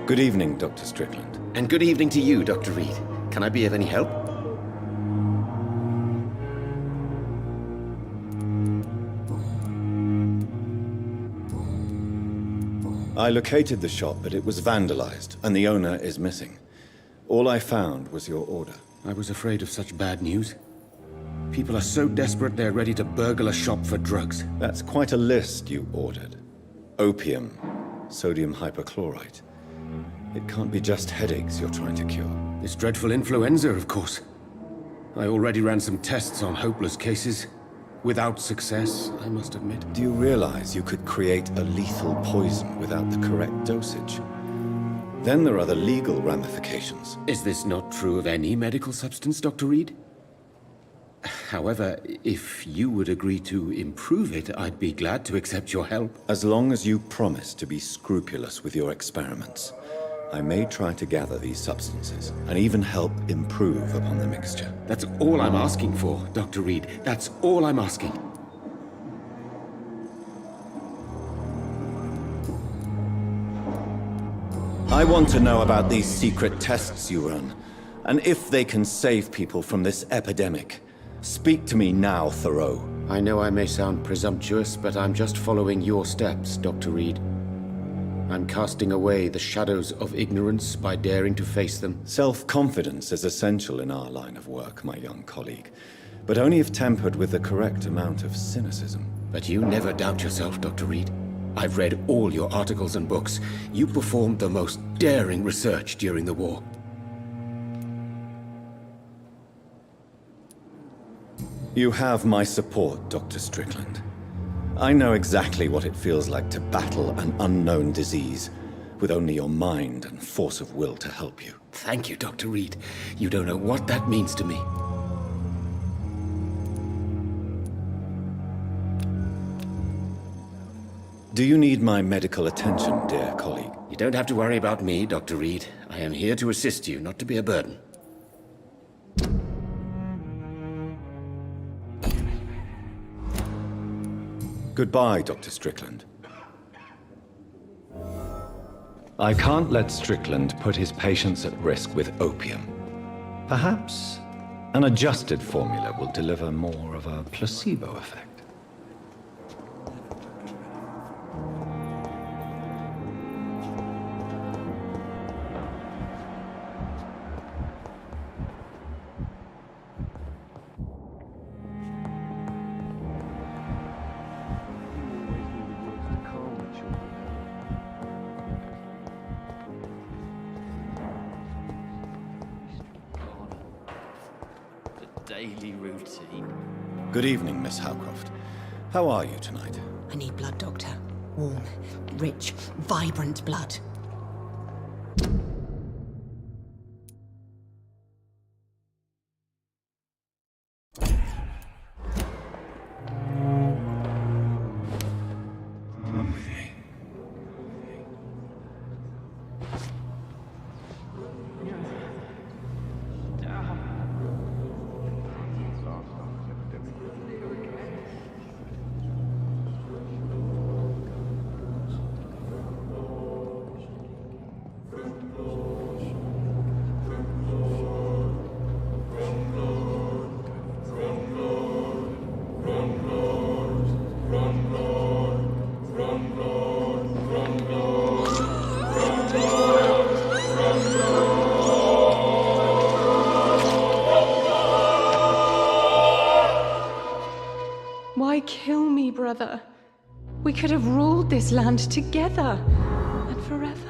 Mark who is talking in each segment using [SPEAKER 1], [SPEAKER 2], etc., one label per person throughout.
[SPEAKER 1] Good evening, Dr. Strickland.
[SPEAKER 2] And good evening to you, Dr. Reed. Can I be of any help?
[SPEAKER 1] I located the shop, but it was vandalized, and the owner is missing. All I found was your order.
[SPEAKER 2] I was afraid of such bad news. People are so desperate they're ready to burgle a shop for drugs.
[SPEAKER 1] That's quite a list you ordered. Opium, sodium hypochlorite. It can't be just headaches you're trying to cure.
[SPEAKER 2] This dreadful influenza, of course. I already ran some tests on hopeless cases. Without success, I must admit.
[SPEAKER 1] Do you realize you could create a lethal poison without the correct dosage? Then there are the legal ramifications.
[SPEAKER 2] Is this not true of any medical substance, Dr. Reed? However, if you would agree to improve it, I'd be glad to accept your help.
[SPEAKER 1] As long as you promise to be scrupulous with your experiments, I may try to gather these substances and even help improve upon the mixture.
[SPEAKER 2] That's all I'm asking for, Dr. Reed. That's all I'm asking.
[SPEAKER 1] I want to know about these secret tests you run, and if they can save people from this epidemic. Speak to me now, Thoreau.
[SPEAKER 2] I know I may sound presumptuous, but I'm just following your steps, Dr. Reed. I'm casting away the shadows of ignorance by daring to face them.
[SPEAKER 1] Self-confidence is essential in our line of work, my young colleague, but only if tempered with the correct amount of cynicism.
[SPEAKER 2] But you never doubt yourself, Dr. Reed. I've read all your articles and books. You performed the most daring research during the war.
[SPEAKER 1] You have my support, Dr. Strickland. I know exactly what it feels like to battle an unknown disease, with only your mind and force of will to help you.
[SPEAKER 2] Thank you, Dr. Reed. You don't know what that means to me.
[SPEAKER 1] Do you need my medical attention, dear colleague?
[SPEAKER 2] You don't have to worry about me, Dr. Reed. I am here to assist you, not to be a burden.
[SPEAKER 1] Goodbye, Dr. Strickland. I can't let Strickland put his patients at risk with opium. Perhaps an adjusted formula will deliver more of a placebo effect.
[SPEAKER 3] Daily routine.
[SPEAKER 1] Good evening, Miss Howcroft. How are you tonight?
[SPEAKER 4] I need blood, Doctor. Warm, rich, vibrant blood.
[SPEAKER 5] Why kill me, brother? We could have ruled this land together and forever.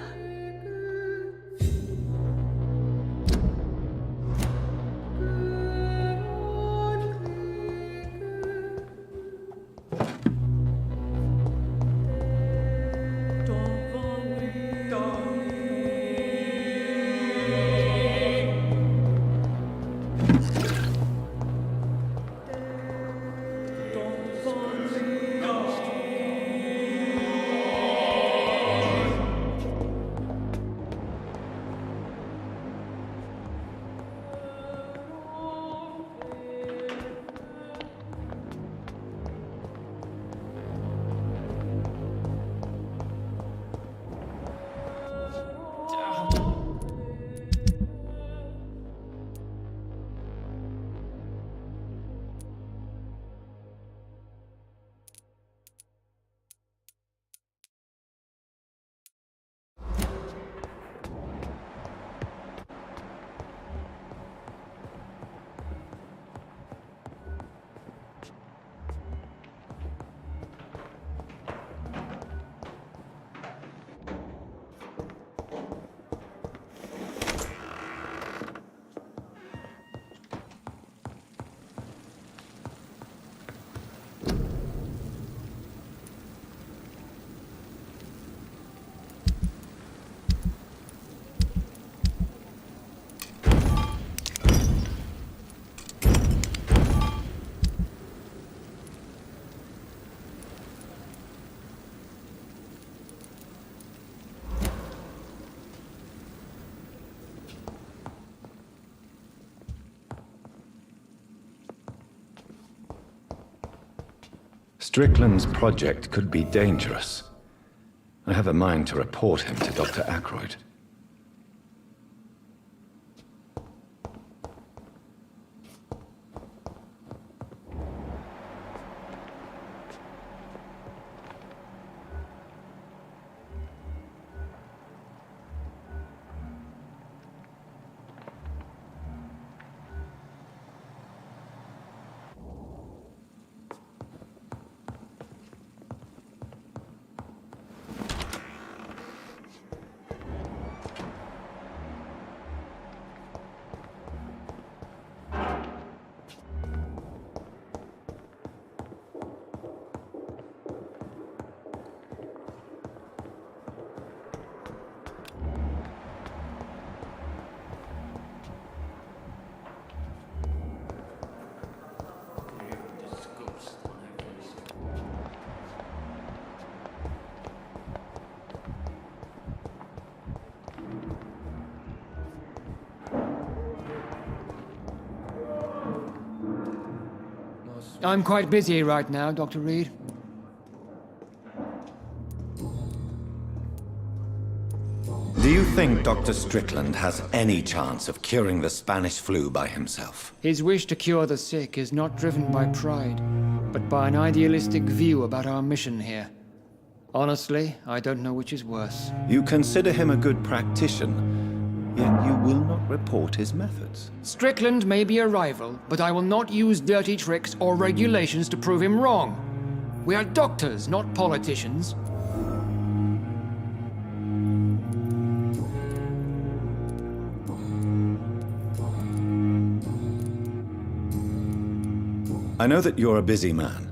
[SPEAKER 1] Strickland's project could be dangerous. I have a mind to report him to Dr. Ackroyd.
[SPEAKER 6] I'm quite busy right now, Dr. Reed.
[SPEAKER 1] Do you think Dr. Strickland has any chance of curing the Spanish flu by himself?
[SPEAKER 6] His wish to cure the sick is not driven by pride, but by an idealistic view about our mission here. Honestly, I don't know which is worse.
[SPEAKER 1] You consider him a good practitioner, yet you will not report his methods.
[SPEAKER 6] Strickland may be a rival, but I will not use dirty tricks or regulations to prove him wrong. We are doctors, not politicians.
[SPEAKER 1] I know that you're a busy man,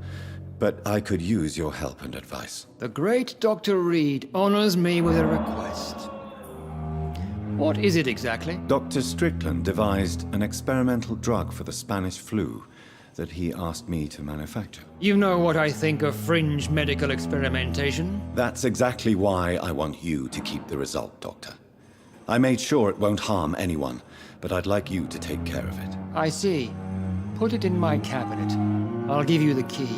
[SPEAKER 1] but I could use your help and advice.
[SPEAKER 6] The great Dr. Reed honors me with a request. What is it exactly?
[SPEAKER 1] Dr. Strickland devised an experimental drug for the Spanish flu that he asked me to manufacture.
[SPEAKER 6] You know what I think of fringe medical experimentation?
[SPEAKER 1] That's exactly why I want you to keep the result, Doctor. I made sure it won't harm anyone, but I'd like you to take care of it.
[SPEAKER 6] I see. Put it in my cabinet. I'll give you the key.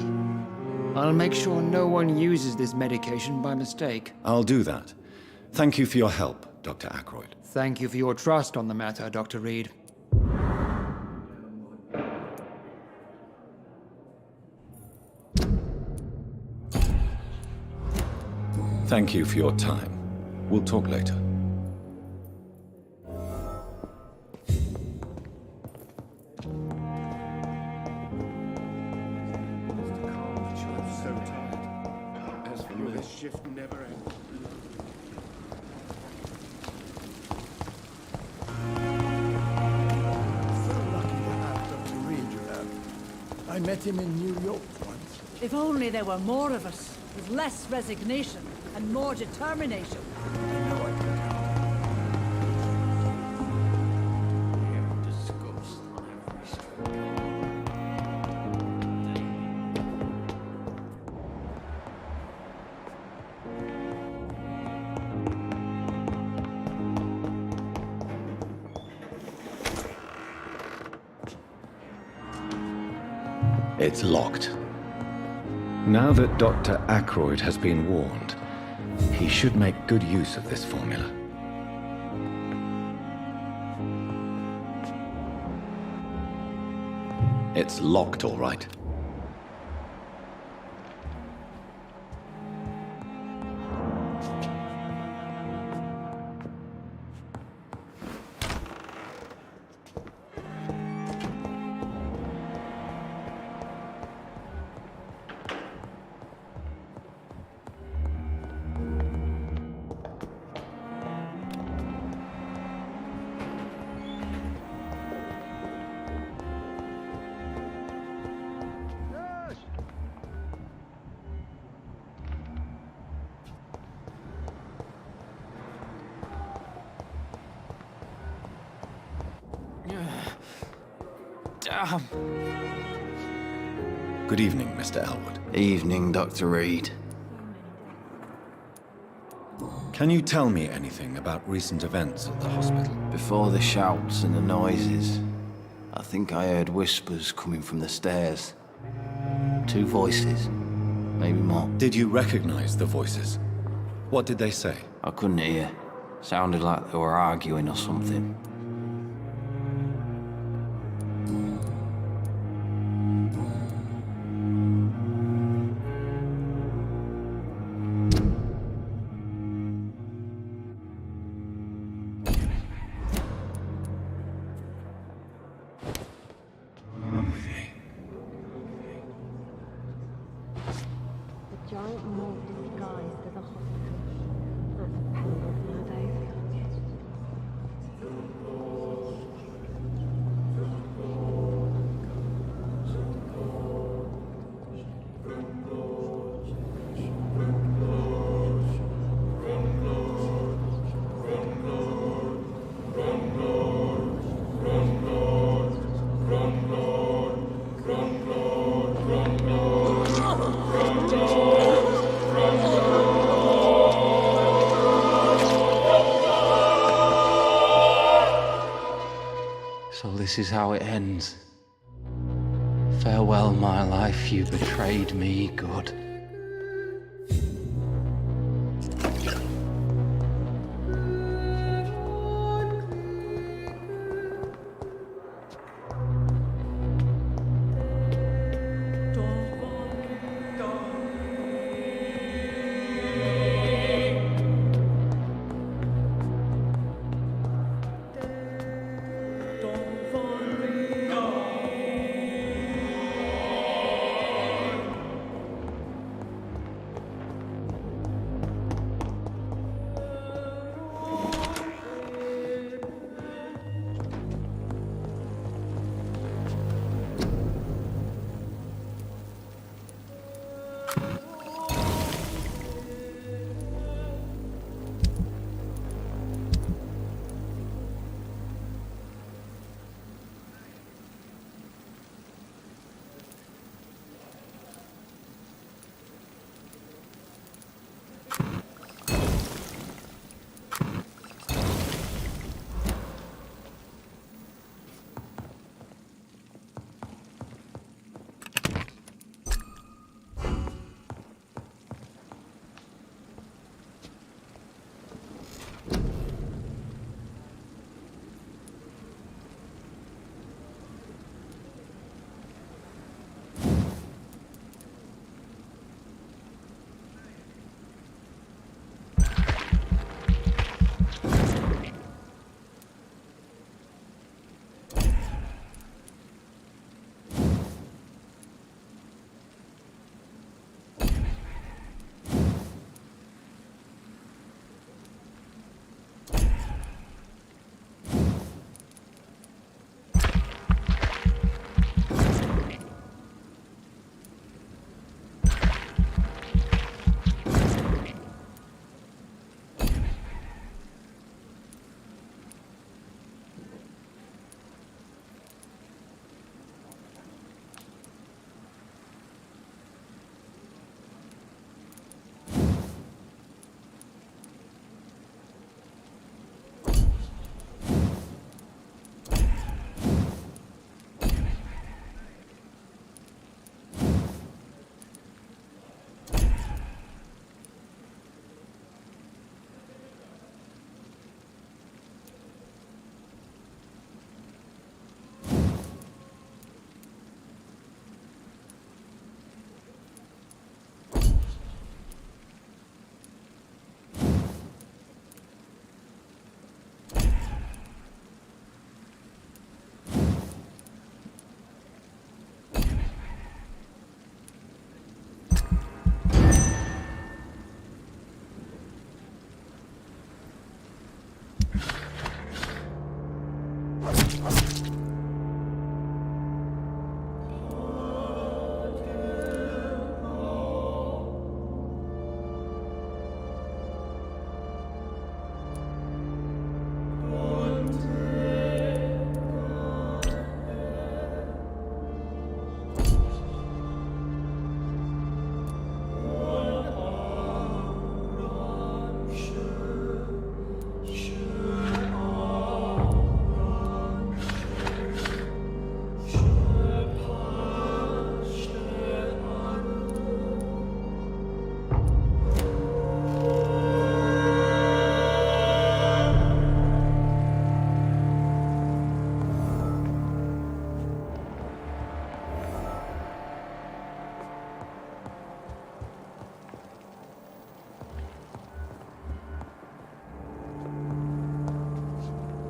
[SPEAKER 6] I'll make sure no one uses this medication by mistake.
[SPEAKER 1] I'll do that. Thank you for your help, Dr. Ackroyd.
[SPEAKER 6] Thank you for your trust on the matter, Dr. Reed.
[SPEAKER 1] Thank you for your time. We'll talk later.
[SPEAKER 2] Shift never ends.
[SPEAKER 7] So lucky to have Dr. Reed, you know. I met him in New York once.
[SPEAKER 8] If only there were more of us, with less resignation and more determination.
[SPEAKER 1] It's locked. Now that Dr. Ackroyd has been warned, he should make good use of this formula. It's locked, all right.
[SPEAKER 3] Damn.
[SPEAKER 1] Good evening, Mr. Elwood.
[SPEAKER 3] Evening, Dr. Reed.
[SPEAKER 1] Can you tell me anything about recent events at the hospital?
[SPEAKER 3] Before the shouts and the noises, I think I heard whispers coming from the stairs. 2 voices. maybe more.
[SPEAKER 1] Did you recognize the voices? What did they say?
[SPEAKER 3] I couldn't hear. Sounded like they were arguing or something.
[SPEAKER 9] The giant mold disguised as a hospital. That's a pendant nowadays.
[SPEAKER 3] So this is how it ends. Farewell, my life, you betrayed me, good.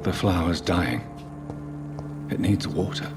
[SPEAKER 1] The flower's dying. It needs water.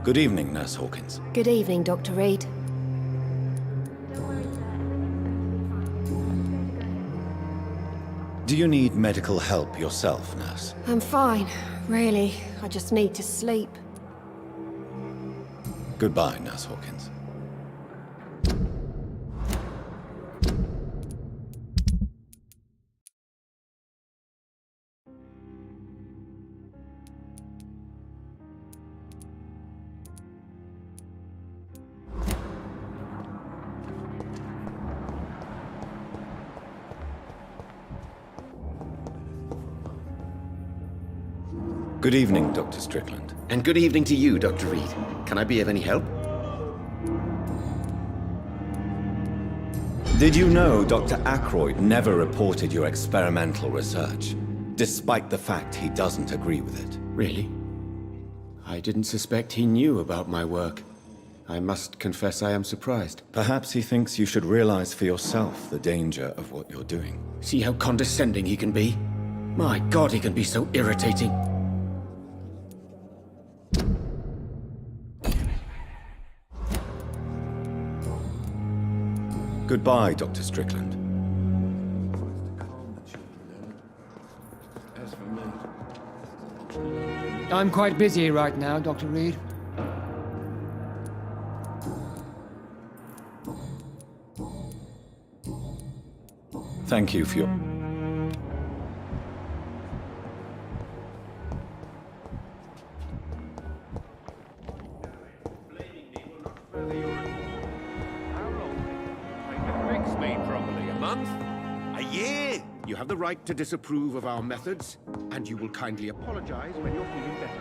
[SPEAKER 1] Good evening, Nurse Hawkins.
[SPEAKER 9] Good evening, Dr. Reed.
[SPEAKER 1] Do you need medical help yourself, Nurse?
[SPEAKER 9] I'm fine, really. I just need to sleep.
[SPEAKER 1] Goodbye, Nurse Hawkins. Good evening, Dr. Strickland.
[SPEAKER 2] And good evening to you, Dr. Reed. Can I be of any help?
[SPEAKER 1] Did you know Dr. Ackroyd never reported your experimental research, despite the fact he doesn't agree with it?
[SPEAKER 2] Really? I didn't suspect he knew about my work. I must confess I am surprised.
[SPEAKER 1] Perhaps he thinks you should realize for yourself the danger of what you're doing.
[SPEAKER 2] See how condescending he can be? My God, he can be so irritating.
[SPEAKER 1] Goodbye, Dr. Strickland.
[SPEAKER 6] I'm quite busy right now, Dr. Reed.
[SPEAKER 1] Thank you for your...
[SPEAKER 2] You have the right to disapprove of our methods, and you will kindly apologize when you're feeling better.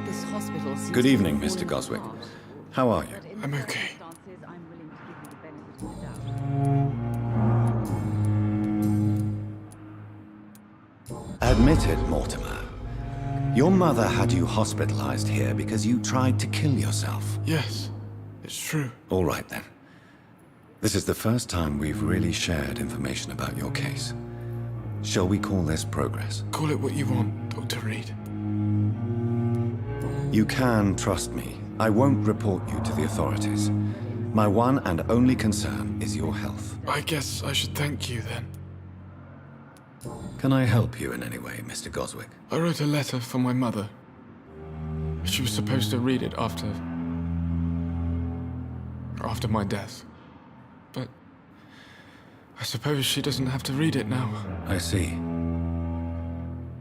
[SPEAKER 4] This hospital seems
[SPEAKER 1] Good
[SPEAKER 4] to be
[SPEAKER 1] evening,
[SPEAKER 4] falling
[SPEAKER 1] Mr. Goswick.
[SPEAKER 4] apart.
[SPEAKER 1] How are you?
[SPEAKER 8] I'm okay.
[SPEAKER 1] Admit it, Mortimer. Your mother had you hospitalized here because you tried to kill yourself.
[SPEAKER 10] Yes, it's true.
[SPEAKER 1] All right, then. This is the first time we've really shared information about your case. Shall we call this progress?
[SPEAKER 10] Call it what you want, Dr. Reed.
[SPEAKER 1] You can trust me. I won't report you to the authorities. My one and only concern is your health.
[SPEAKER 10] I guess I should thank you then.
[SPEAKER 1] Can I help you in any way, Mr. Goswick?
[SPEAKER 10] I wrote a letter for my mother. She was supposed to read it after my death. But I suppose she doesn't have to read it now.
[SPEAKER 1] I see.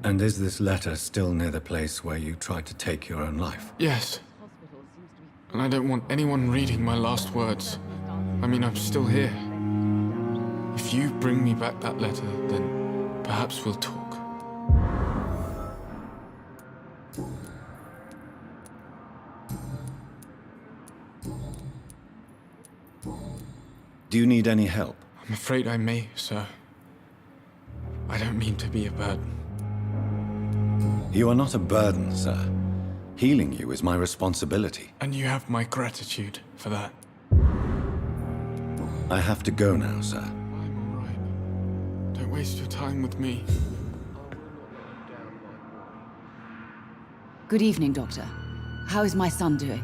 [SPEAKER 1] And is this letter still near the place where you tried to take your own life?
[SPEAKER 10] Yes. And I don't want anyone reading my last words. I mean, I'm still here. If you bring me back that letter, then perhaps we'll talk.
[SPEAKER 1] Do you need any help?
[SPEAKER 10] I'm afraid I may, sir. I don't mean to be a burden.
[SPEAKER 1] You are not a burden, sir. Healing you is my responsibility.
[SPEAKER 10] And you have my gratitude for that.
[SPEAKER 1] I have to go now, sir.
[SPEAKER 10] I'm all right. Don't waste your time with me.
[SPEAKER 11] Good evening, Doctor. How is my son doing?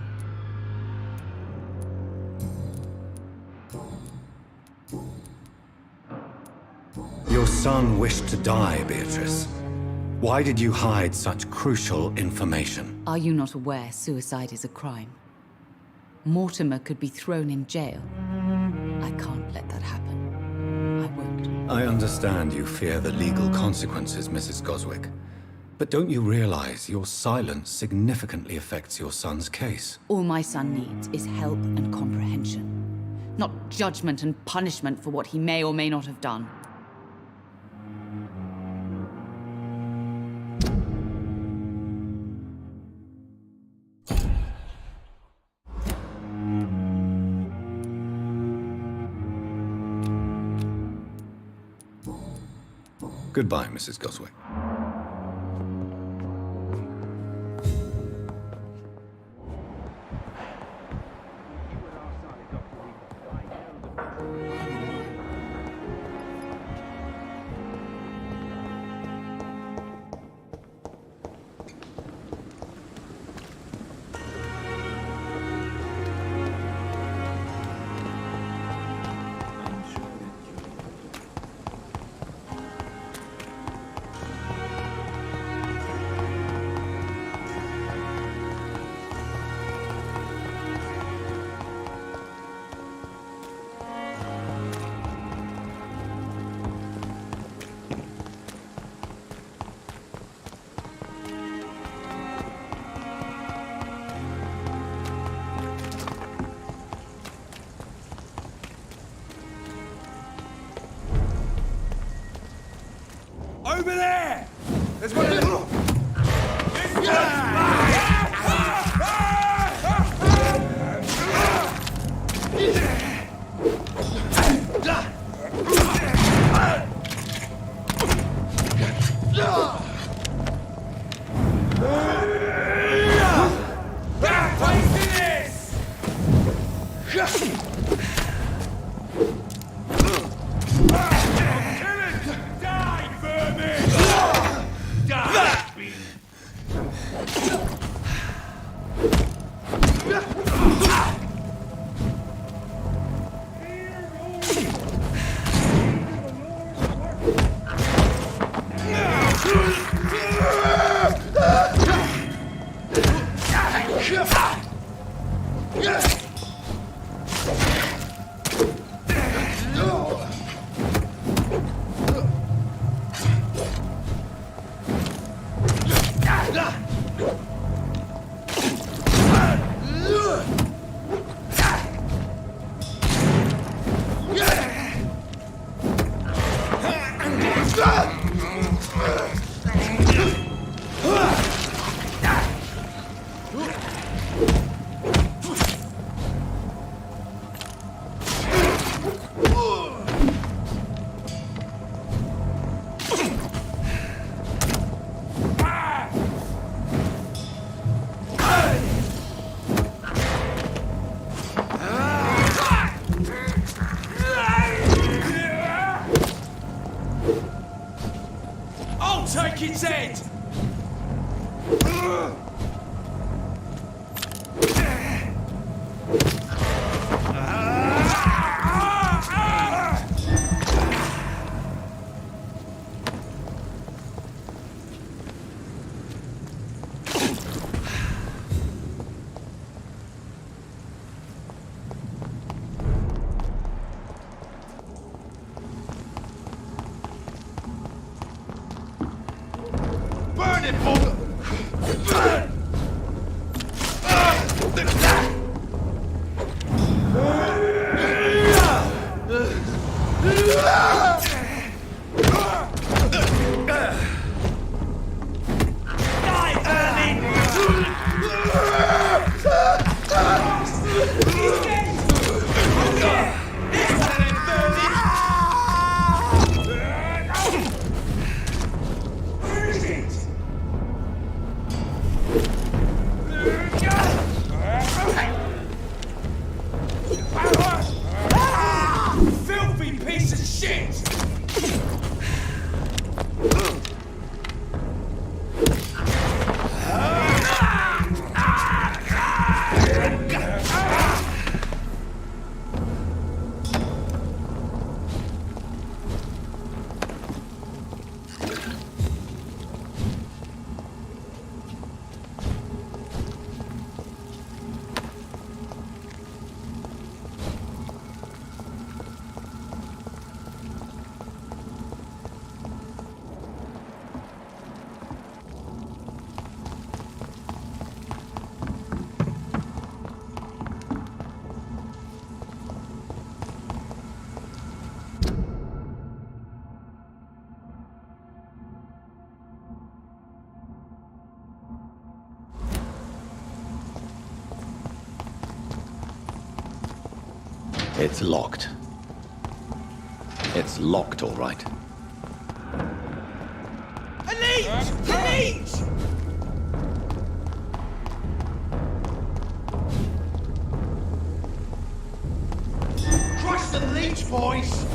[SPEAKER 1] Your son wished to die, Beatrice. Why did you hide such crucial information?
[SPEAKER 11] Are you not aware suicide is a crime? Mortimer could be thrown in jail. I can't let that happen. I won't.
[SPEAKER 1] I understand you fear the legal consequences, Mrs. Goswick. But don't you realize your silence significantly affects your son's case?
[SPEAKER 11] All my son needs is help and comprehension. Not judgment and punishment for what he may or may not have done.
[SPEAKER 1] Goodbye, Mrs. Goswick.
[SPEAKER 12] Over there! There's one of them! Take its head! Burn it, Boulder! Burn!
[SPEAKER 1] It's locked. It's locked, all right.
[SPEAKER 12] A leech! A leech! Crush the leech, boys!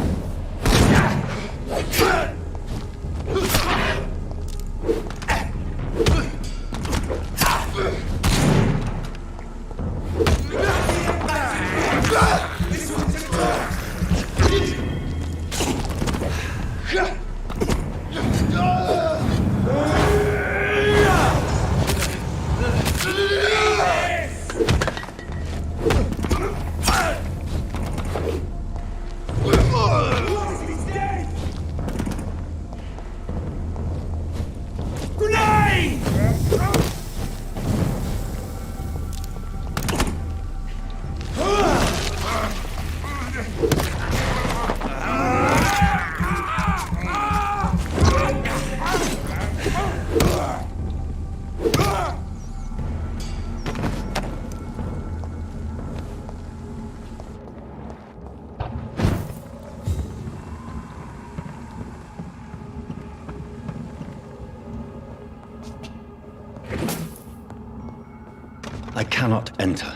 [SPEAKER 1] I cannot enter.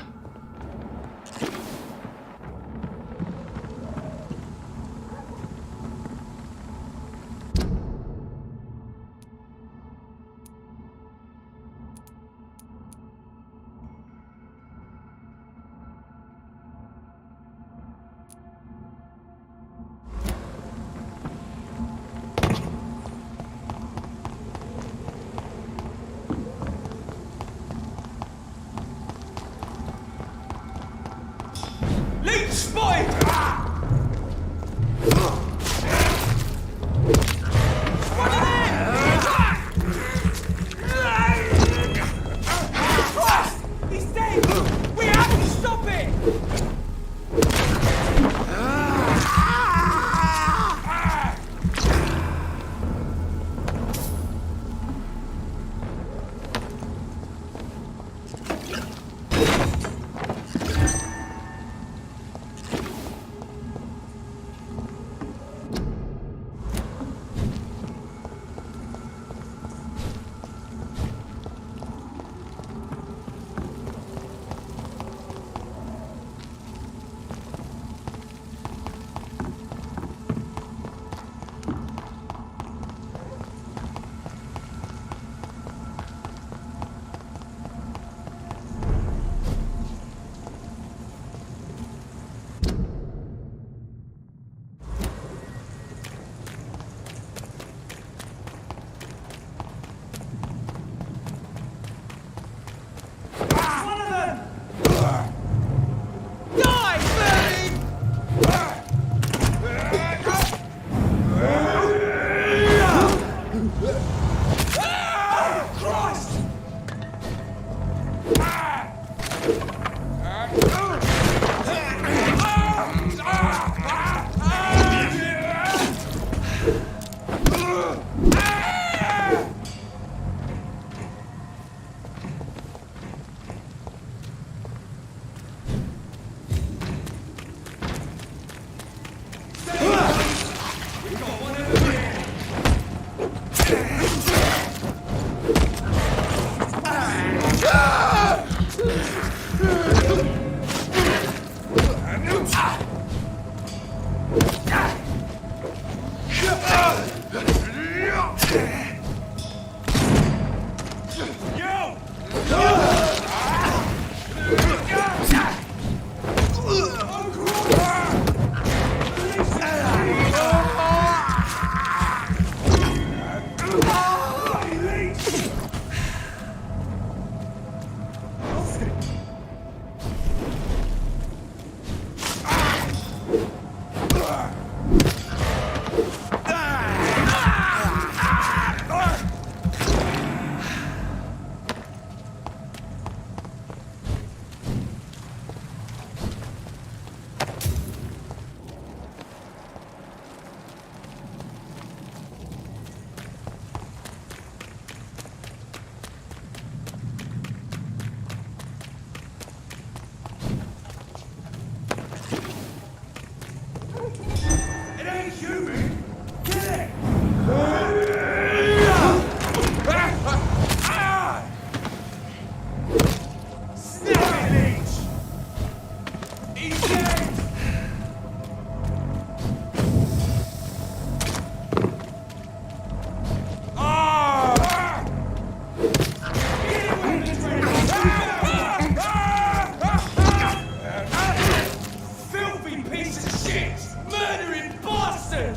[SPEAKER 12] Leech spotted! He's dead! We have to stop it! human! Get it! Snap it, Leech! Easy! Filthy piece of shit! Murdering bastard!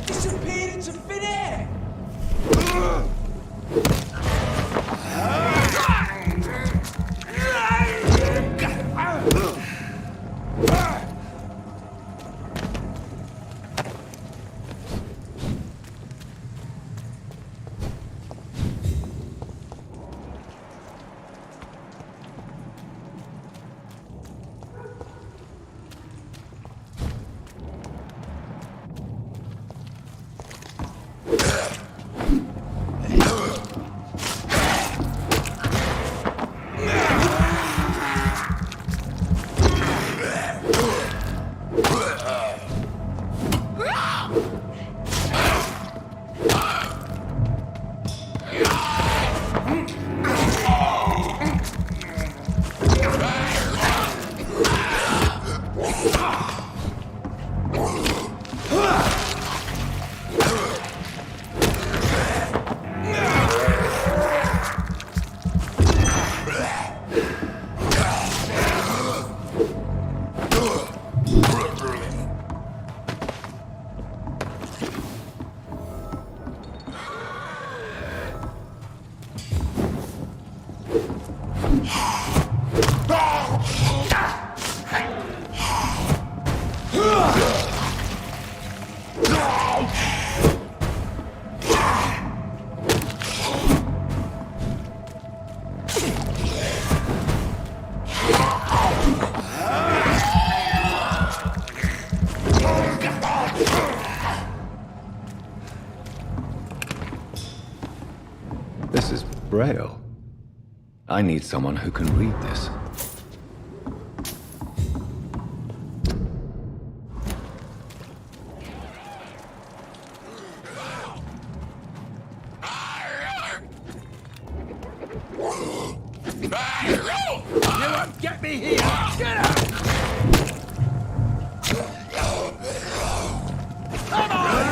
[SPEAKER 12] Disappeared into thin air!
[SPEAKER 1] This is Braille. I need someone who can read this.
[SPEAKER 12] You won't get me here! Get out! Come on!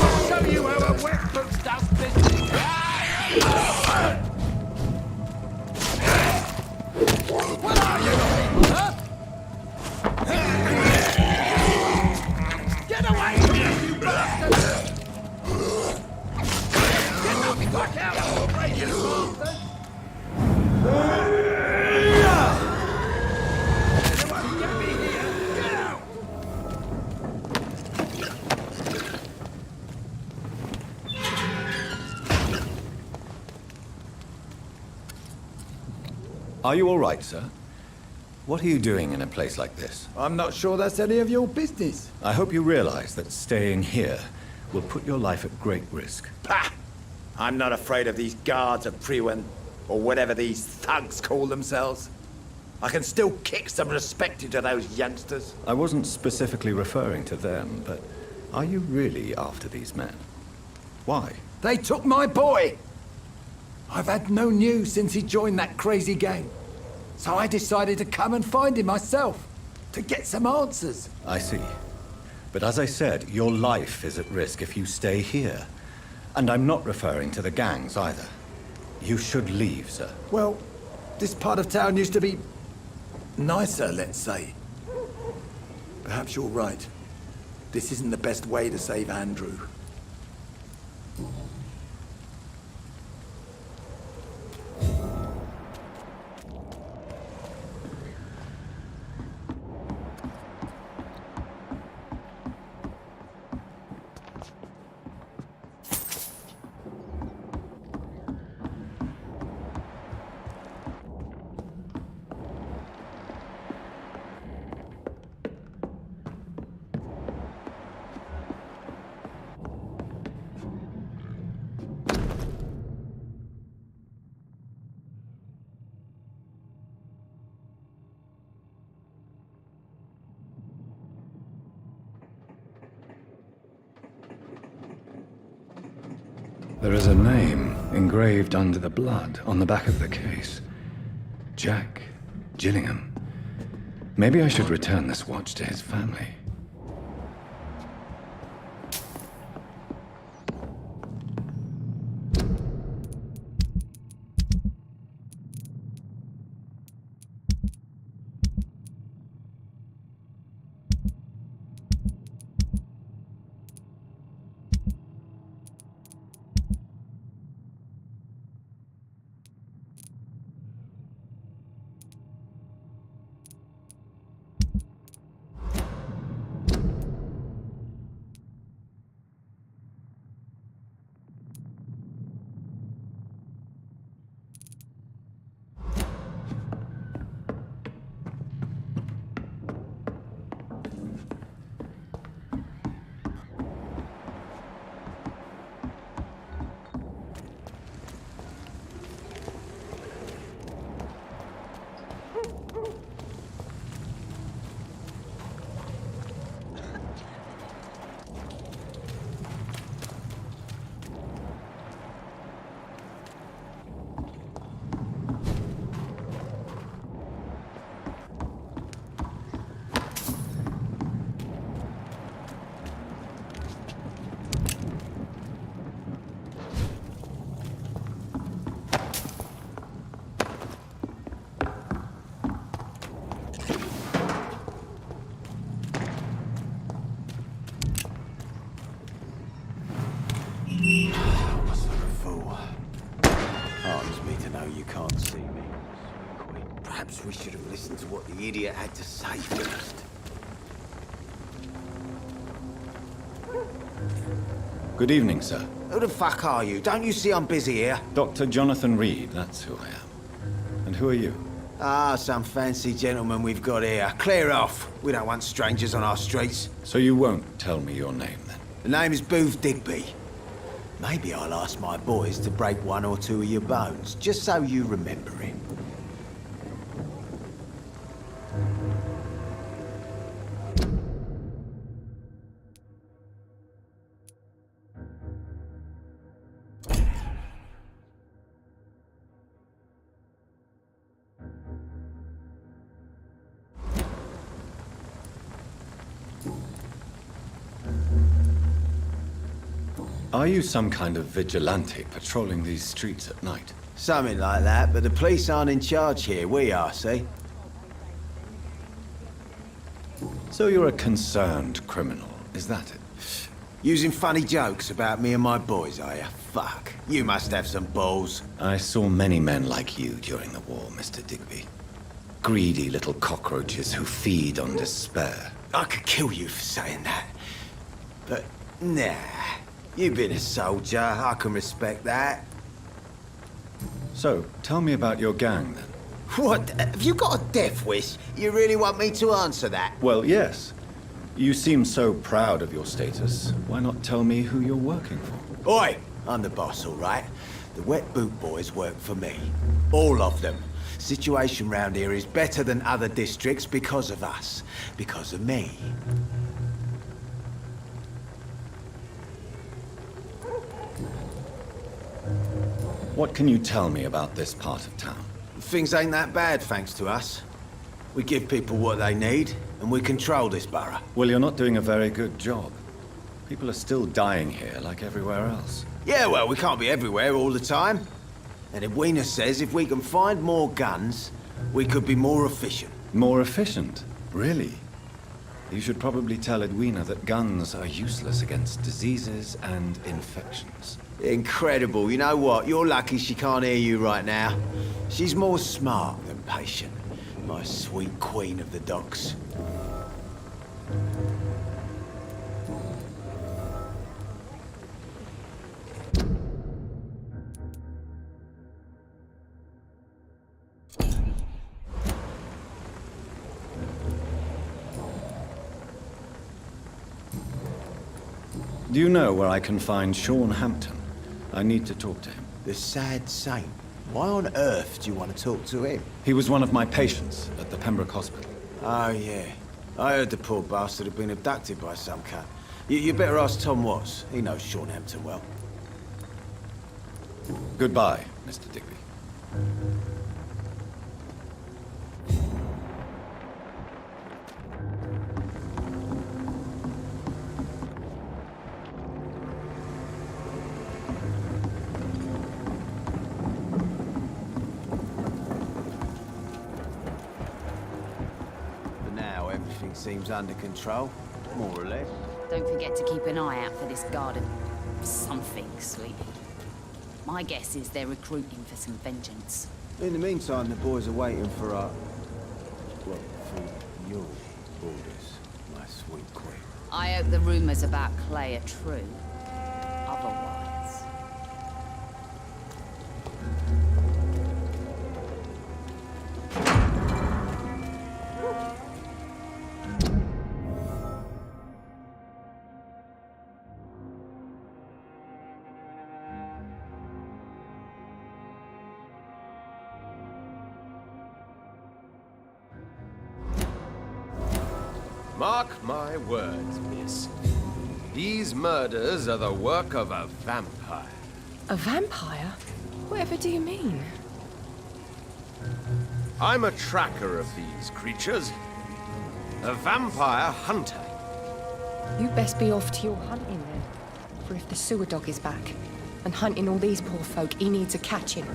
[SPEAKER 12] I'll show you how a wet boot does business! What are you people, huh? Get away from me, you bastard! Get the fuck out of the way, you bastard!
[SPEAKER 1] Are you all right, sir? What are you doing in a place like this?
[SPEAKER 7] I'm not sure that's any of your business.
[SPEAKER 1] I hope you realize that staying here will put your life at great risk.
[SPEAKER 7] Pah! I'm not afraid of these guards of Priwen, or whatever these thugs call themselves. I can still kick some respect into those youngsters.
[SPEAKER 1] I wasn't specifically referring to them, but are you really after these men? Why?
[SPEAKER 7] They took my boy! I've had no news since he joined that crazy gang. So I decided to come and find him myself, to get some answers.
[SPEAKER 1] I see. But as I said, your life is at risk if you stay here. And I'm not referring to the gangs either. You should leave, sir.
[SPEAKER 7] Well, this part of town used to be nicer, let's say. Perhaps you're right. This isn't the best way to save Andrew.
[SPEAKER 1] There is a name engraved under the blood on the back of the case. Jack Gillingham. Maybe I should return this watch to his family.
[SPEAKER 12] Perhaps we should have listened to what the idiot had to say first.
[SPEAKER 1] Good evening, sir.
[SPEAKER 12] Who the fuck are you? Don't you see I'm busy here?
[SPEAKER 1] Dr. Jonathan Reed, that's who I am. And who are you?
[SPEAKER 12] Ah, some fancy gentleman we've got here. Clear off. We don't want strangers on our streets.
[SPEAKER 1] So you won't tell me your name, then?
[SPEAKER 12] The name is Booth Digby. Maybe I'll ask my boys to break one or two of your bones, just so you remember him.
[SPEAKER 1] Are you some kind of vigilante patrolling these streets at night?
[SPEAKER 12] Something like that, but the police aren't in charge here. We are, see?
[SPEAKER 1] So you're a concerned criminal, is that it?
[SPEAKER 12] Using funny jokes about me and my boys, are you? Fuck. You must have some balls.
[SPEAKER 1] I saw many men like you during the war, Mr. Digby. Greedy little cockroaches who feed on despair.
[SPEAKER 12] I could kill you for saying that. But, nah. You've been a soldier. I can respect that.
[SPEAKER 1] So, tell me about your gang, then.
[SPEAKER 12] What? Have you got a death wish? You really want me to answer that?
[SPEAKER 1] Well, yes. You seem so proud of your status. Why not tell me who you're working for?
[SPEAKER 12] Oi! I'm the boss, all right? The Wet Boot Boys work for me. All of them. Situation round here is better than other districts because of us. Because of me.
[SPEAKER 1] What can you tell me about this part of town?
[SPEAKER 12] Things ain't that bad, thanks to us. We give people what they need, and we control this borough.
[SPEAKER 1] Well, you're not doing a very good job. People are still dying here, like everywhere else.
[SPEAKER 12] Yeah, well, we can't be everywhere all the time. And Edwina says if we can find more guns, we could be more efficient.
[SPEAKER 1] More efficient? Really? You should probably tell Edwina that guns are useless against diseases and infections.
[SPEAKER 12] Incredible. You know what? You're lucky she can't hear you right now. She's more smart than patient. My sweet queen of the docks.
[SPEAKER 1] Do you know where I can find Sean Hampton? I need to talk to him.
[SPEAKER 12] The sad saint. Why on earth do you want to talk to him?
[SPEAKER 1] He was one of my patients at the Pembroke Hospital.
[SPEAKER 12] Oh, yeah. I heard the poor bastard had been abducted by some cunt. You better ask Tom Watts. He knows Sean Hampton well.
[SPEAKER 1] Goodbye, Mr. Digby.
[SPEAKER 12] For now, everything seems under control, more or less.
[SPEAKER 11] Don't forget to keep an eye out for this garden. Something, sweetie. My guess is they're recruiting for some vengeance.
[SPEAKER 12] In the meantime, the boys are waiting for our... well, for your orders, my sweet queen.
[SPEAKER 11] I hope the rumors about Clay are true. Otherwise...
[SPEAKER 13] Mark my words, miss. These murders are the work of a vampire.
[SPEAKER 14] A vampire? Whatever do you mean?
[SPEAKER 13] I'm a tracker of these creatures. A vampire hunter.
[SPEAKER 14] You best be off to your hunting then. For if the sewer dog is back, and hunting all these poor folk, he needs a catching.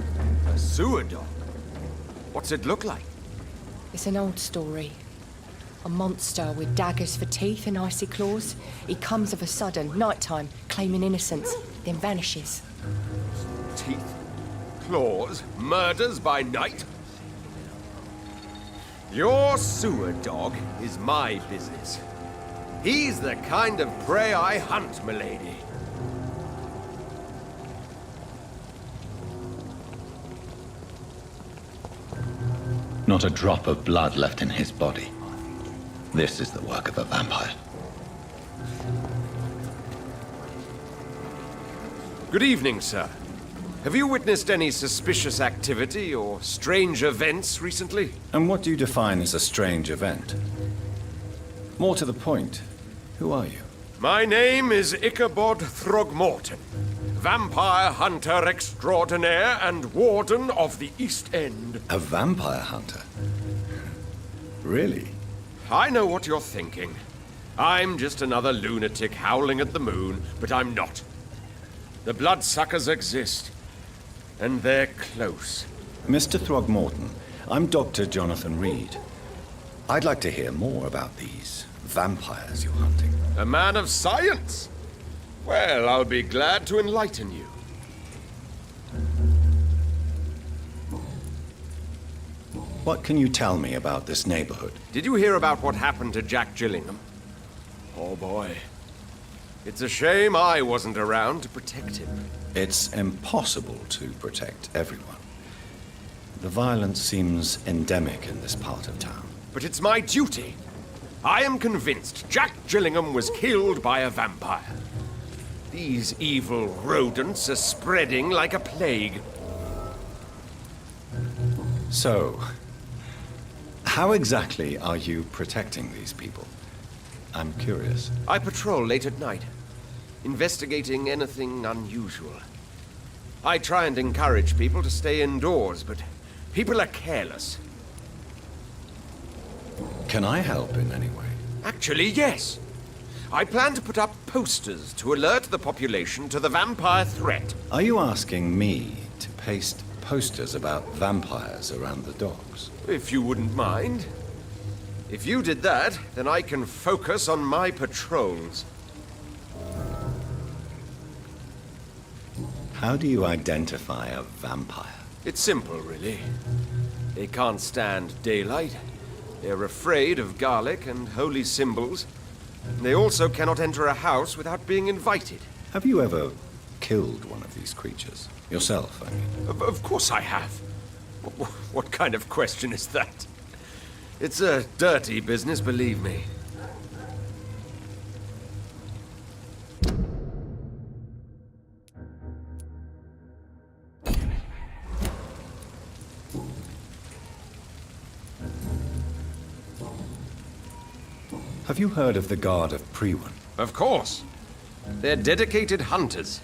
[SPEAKER 13] A sewer dog? What's it look like?
[SPEAKER 14] It's an old story. A monster with daggers for teeth and icy claws. He comes of a sudden, nighttime, claiming innocence, then vanishes.
[SPEAKER 13] Teeth, claws, murders by night? Your sewer dog is my business. He's the kind of prey I hunt, milady.
[SPEAKER 1] Not a drop of blood left in his body. This is the work of a vampire.
[SPEAKER 13] Good evening, sir. Have you witnessed any suspicious activity or strange events recently?
[SPEAKER 1] And what do you define as a strange event? More to the point, who are you?
[SPEAKER 13] My name is Ichabod Throgmorton, vampire hunter extraordinaire and warden of the East End.
[SPEAKER 1] A vampire hunter? Really?
[SPEAKER 13] I know what you're thinking. I'm just another lunatic howling at the moon, but I'm not. The bloodsuckers exist, and they're close.
[SPEAKER 1] Mr. Throgmorton, I'm Dr. Jonathan Reed. I'd like to hear more about these vampires you're hunting.
[SPEAKER 13] A man of science? Well, I'll be glad to enlighten you.
[SPEAKER 1] What can you tell me about this neighborhood?
[SPEAKER 13] Did you hear about what happened to Jack Gillingham? Oh boy. It's a shame I wasn't around to protect him.
[SPEAKER 1] It's impossible to protect everyone. The violence seems endemic in this part of town.
[SPEAKER 13] But it's my duty. I am convinced Jack Gillingham was killed by a vampire. These evil rodents are spreading like a plague.
[SPEAKER 1] So, how exactly are you protecting these people? I'm curious.
[SPEAKER 13] I patrol late at night, investigating anything unusual. I try and encourage people to stay indoors, but people are careless.
[SPEAKER 1] Can I help in any way?
[SPEAKER 13] Actually, yes. I plan to put up posters to alert the population to the vampire threat.
[SPEAKER 1] Are you asking me to paste posters about vampires around the docks?
[SPEAKER 13] If you wouldn't mind. If you did that, then I can focus on my patrols.
[SPEAKER 1] How do you identify a vampire?
[SPEAKER 13] It's simple, really. They can't stand daylight. They're afraid of garlic and holy symbols. They also cannot enter a house without being invited.
[SPEAKER 1] Have you ever killed one of these creatures? Yourself, I mean.
[SPEAKER 13] Of course I have. What kind of question is that? It's a dirty business, believe me.
[SPEAKER 1] Have you heard of the Guard of Priwen?
[SPEAKER 13] Of course. They're dedicated hunters.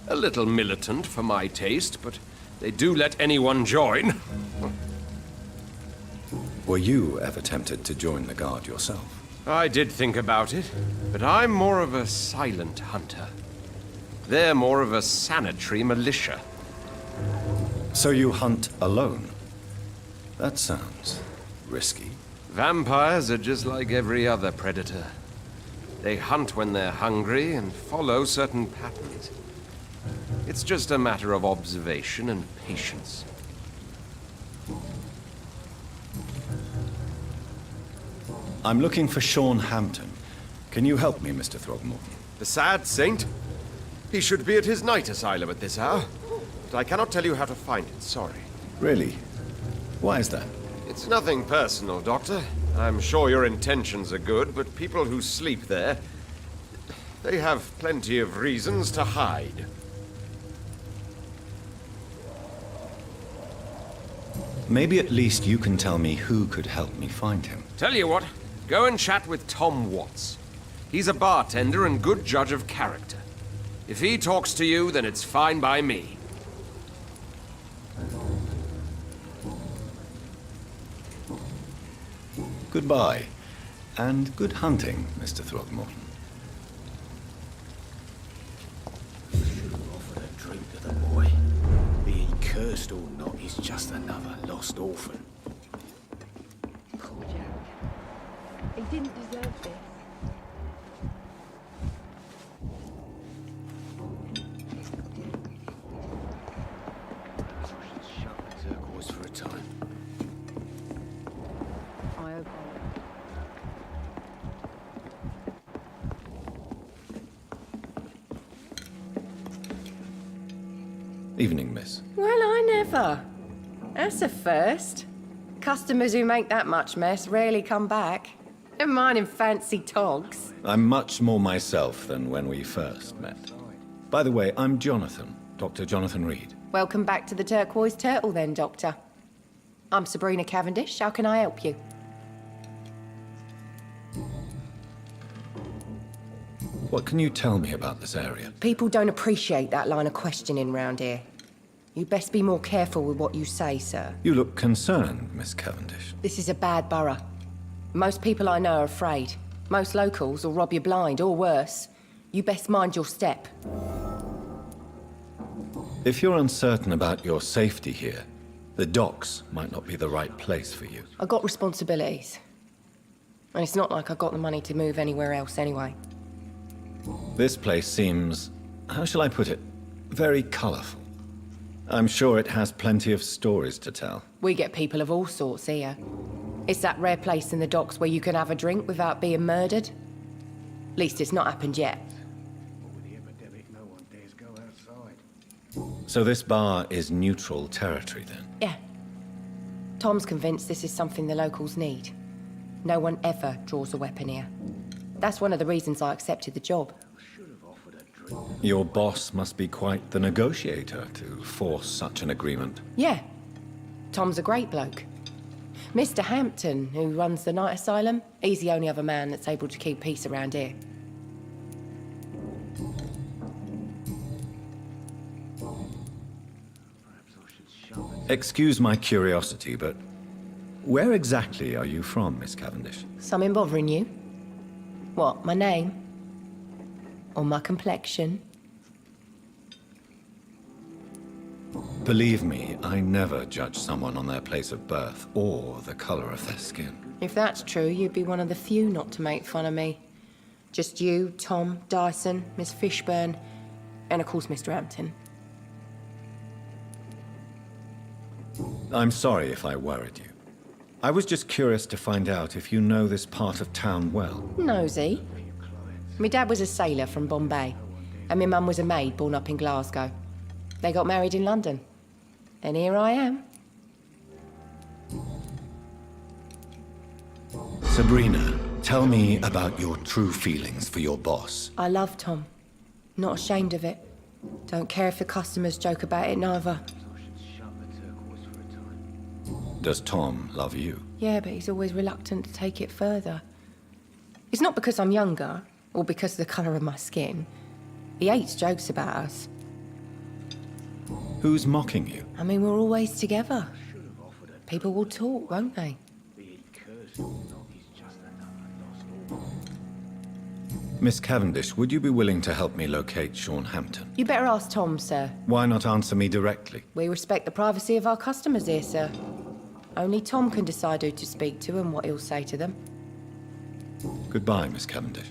[SPEAKER 13] A little militant for my taste, but they do let anyone join.
[SPEAKER 1] Were you ever tempted to join the Guard yourself?
[SPEAKER 13] I did think about it, but I'm more of a silent hunter. They're more of a sanitary militia.
[SPEAKER 1] So you hunt alone? That sounds risky.
[SPEAKER 13] Vampires are just like every other predator. They hunt when they're hungry and follow certain patterns. It's just a matter of observation and patience.
[SPEAKER 1] I'm looking for Sean Hampton. Can you help me, Mr. Throgmorton?
[SPEAKER 13] The sad saint? He should be at his night asylum at this hour. But I cannot tell you how to find it, sorry.
[SPEAKER 1] Really? Why is that?
[SPEAKER 13] It's nothing personal, Doctor. I'm sure your intentions are good, but people who sleep there, they have plenty of reasons to hide.
[SPEAKER 1] Maybe at least you can tell me who could help me find him.
[SPEAKER 13] Tell you what, go and chat with Tom Watts. He's a bartender and good judge of character. If he talks to you, then it's fine by me.
[SPEAKER 1] Goodbye, and good hunting, Mr. Throgmorton.
[SPEAKER 12] Offered a drink to the boy. Be he cursed or not, he's just another lost orphan.
[SPEAKER 9] Poor Jack. He didn't deserve this.
[SPEAKER 12] Shut the turquoise for a time.
[SPEAKER 9] I hope
[SPEAKER 1] Evening, miss.
[SPEAKER 14] Well, I never. That's a first. Customers who make that much mess rarely come back. Never mind in fancy togs.
[SPEAKER 1] I'm much more myself than when we first met. By the way, I'm Jonathan, Dr. Jonathan Reed.
[SPEAKER 14] Welcome back to the Turquoise Turtle then, Doctor. I'm Sabrina Cavendish. How can I help you?
[SPEAKER 1] What can you tell me about this area?
[SPEAKER 14] People don't appreciate that line of questioning round here. You best be more careful with what you say, sir.
[SPEAKER 1] You look concerned, Miss Cavendish.
[SPEAKER 14] This is a bad borough. Most people I know are afraid. Most locals will rob you blind, or worse. You best mind your step.
[SPEAKER 1] If you're uncertain about your safety here, the docks might not be the right place for you.
[SPEAKER 14] I got responsibilities. And it's not like I got the money to move anywhere else anyway.
[SPEAKER 1] This place seems, how shall I put it, very colorful. I'm sure it has plenty of stories to tell.
[SPEAKER 14] We get people of all sorts here. It's that rare place in the docks where you can have a drink without being murdered. At least it's not happened yet.
[SPEAKER 12] With the epidemic, no one dares go outside.
[SPEAKER 1] So this bar is neutral territory then?
[SPEAKER 14] Yeah. Tom's convinced this is something the locals need. No one ever draws a weapon here. That's one of the reasons I accepted the job.
[SPEAKER 1] Your boss must be quite the negotiator to force such an agreement.
[SPEAKER 14] Yeah. Tom's a great bloke. Mr. Hampton, who runs the night asylum, he's the only other man that's able to keep peace around here.
[SPEAKER 1] Excuse my curiosity, but where exactly are you from, Miss Cavendish?
[SPEAKER 14] Something bothering you? What, my name? Or my complexion?
[SPEAKER 1] Believe me, I never judge someone on their place of birth or the color of their skin.
[SPEAKER 14] If that's true, you'd be one of the few not to make fun of me. Just you, Tom, Dyson, Miss Fishburne, and of course Mr. Hampton.
[SPEAKER 1] I'm sorry if I worried you. I was just curious to find out if you know this part of town well.
[SPEAKER 14] Nosy. My dad was a sailor from Bombay, and my mum was a maid born up in Glasgow. They got married in London. And here I am.
[SPEAKER 1] Sabrina, tell me about your true feelings for your boss.
[SPEAKER 14] I love Tom. Not ashamed of it. Don't care if the customers joke about it, neither.
[SPEAKER 1] Does Tom love you?
[SPEAKER 14] Yeah, but he's always reluctant to take it further. It's not because I'm younger, or because of the colour of my skin. He hates jokes about us.
[SPEAKER 1] Who's mocking you?
[SPEAKER 14] I mean, we're always together. People will talk, won't they?
[SPEAKER 1] Miss Cavendish, would you be willing to help me locate Sean Hampton?
[SPEAKER 14] You better ask Tom, sir.
[SPEAKER 1] Why not answer me directly?
[SPEAKER 14] We respect the privacy of our customers here, sir. Only Tom can decide who to speak to and what he'll say to them.
[SPEAKER 1] Goodbye, Miss Cavendish.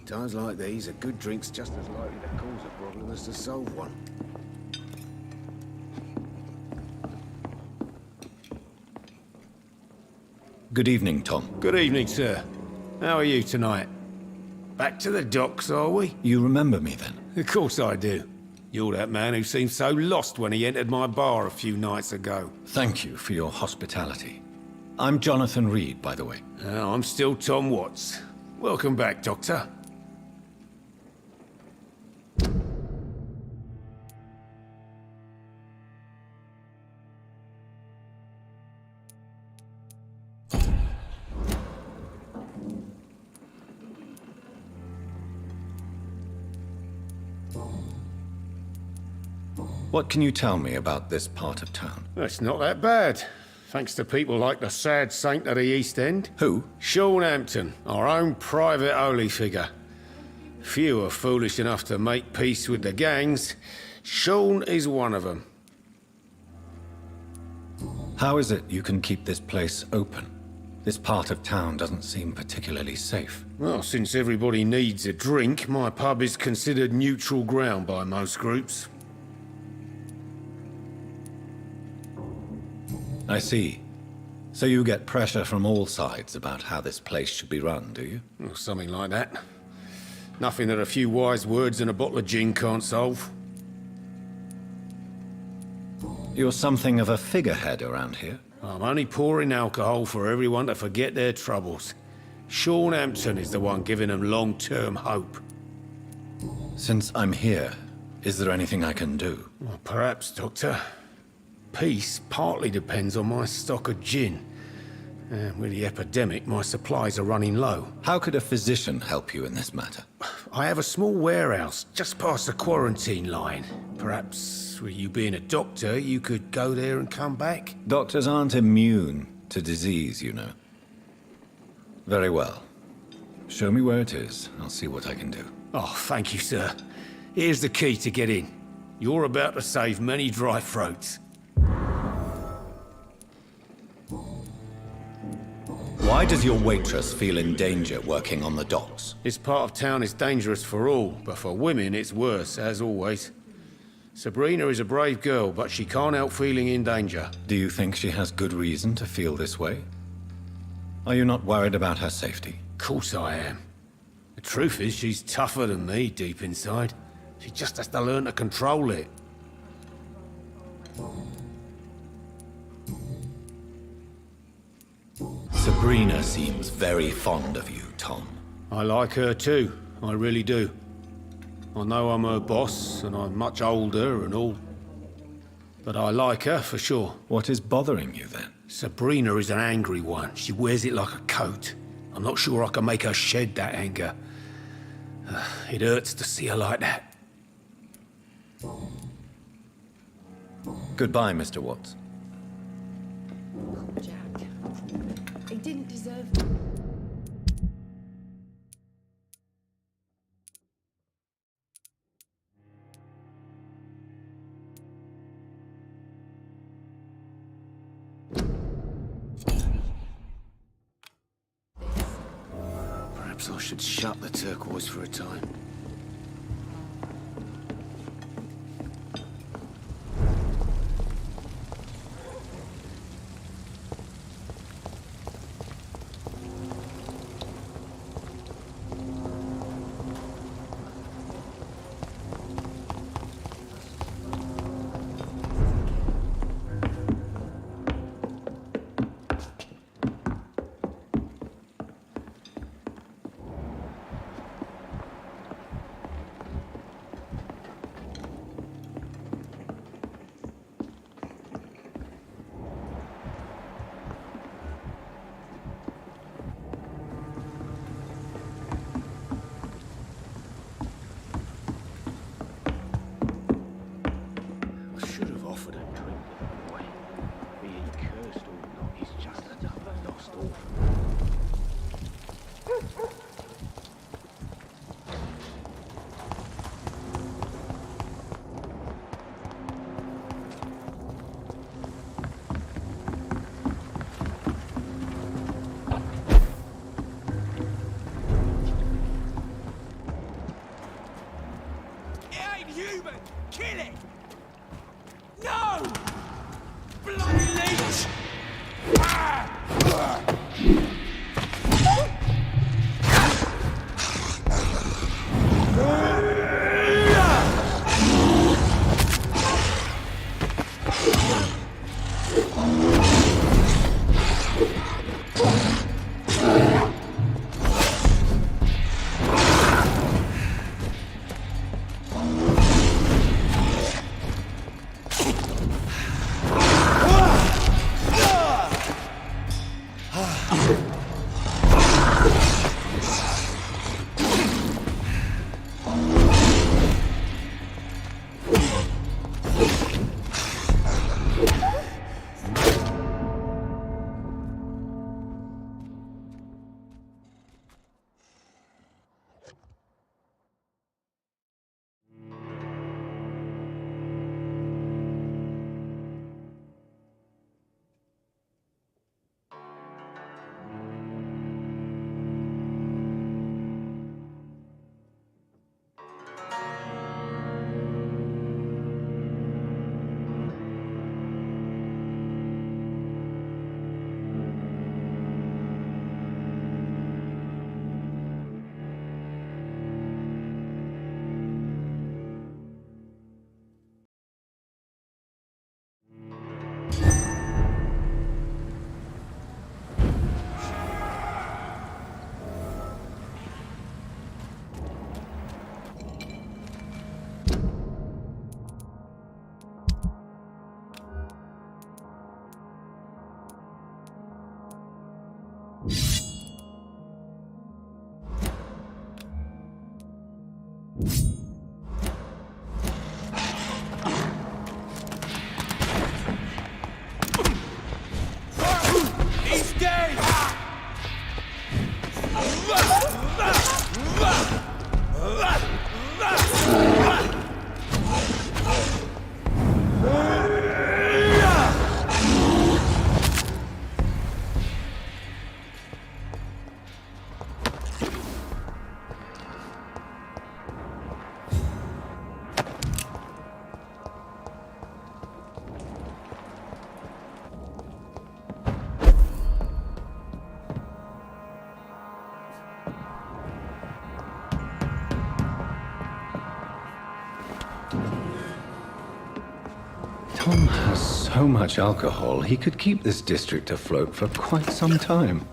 [SPEAKER 2] Times like these, a good drink's just as likely to cause a problem as to solve one.
[SPEAKER 1] Good evening, Tom.
[SPEAKER 15] Good evening, sir. How are you tonight? Back to the docks, are we?
[SPEAKER 1] You remember me then?
[SPEAKER 15] Of course I do. You're that man who seemed so lost when he entered my bar a few nights ago.
[SPEAKER 1] Thank you for your hospitality. I'm Jonathan Reed, by the way.
[SPEAKER 15] I'm still Tom Watts. Welcome back, Doctor.
[SPEAKER 1] What can you tell me about this part of town?
[SPEAKER 15] It's not that bad. Thanks to people like the sad saint of the East End.
[SPEAKER 1] Who?
[SPEAKER 15] Sean Hampton, our own private holy figure. Few are foolish enough to make peace with the gangs. Sean is one of them.
[SPEAKER 1] How is it you can keep this place open? This part of town doesn't seem particularly safe.
[SPEAKER 15] Well, since everybody needs a drink, my pub is considered neutral ground by most groups.
[SPEAKER 1] I see. So you get pressure from all sides about how this place should be run, do you?
[SPEAKER 15] Well, something like that. Nothing that a few wise words and a bottle of gin can't solve.
[SPEAKER 1] You're something of a figurehead around here.
[SPEAKER 15] I'm only pouring alcohol for everyone to forget their troubles. Sean Hampton is the one giving them long-term hope.
[SPEAKER 1] Since I'm here, is there anything I can do?
[SPEAKER 15] Well, perhaps, Doctor. Peace partly depends on my stock of gin. With the epidemic, my supplies are running low.
[SPEAKER 1] How could a physician help you in this matter?
[SPEAKER 15] I have a small warehouse just past the quarantine line. Perhaps, with you being a doctor, you could go there and come back?
[SPEAKER 1] Doctors aren't immune to disease, you know. Very well. Show me where it is. I'll see what I can do.
[SPEAKER 15] Oh, thank you, sir. Here's the key to get in. You're about to save many dry throats.
[SPEAKER 1] Why does your waitress feel in danger working on the docks?
[SPEAKER 15] This part of town is dangerous for all, but for women it's worse, as always. Sabrina is a brave girl, but she can't help feeling in danger.
[SPEAKER 1] Do you think she has good reason to feel this way? Are you not worried about her safety?
[SPEAKER 15] Of course I am. The truth is, she's tougher than me deep inside. She just has to learn to control it.
[SPEAKER 1] Sabrina seems very fond of you, Tom.
[SPEAKER 15] I like her too, I really do. I know I'm her boss, and I'm much older and all. But I like her, for sure.
[SPEAKER 1] What is bothering you, then?
[SPEAKER 15] Sabrina is an angry one. She wears it like a coat. I'm not sure I can make her shed that anger. It hurts to see her like that.
[SPEAKER 1] Goodbye, Mr. Watts.
[SPEAKER 14] Jack. He didn't deserve...
[SPEAKER 2] Perhaps I should shut the turquoise for a time.
[SPEAKER 1] Tom has so much alcohol, he could keep this district afloat for quite some time.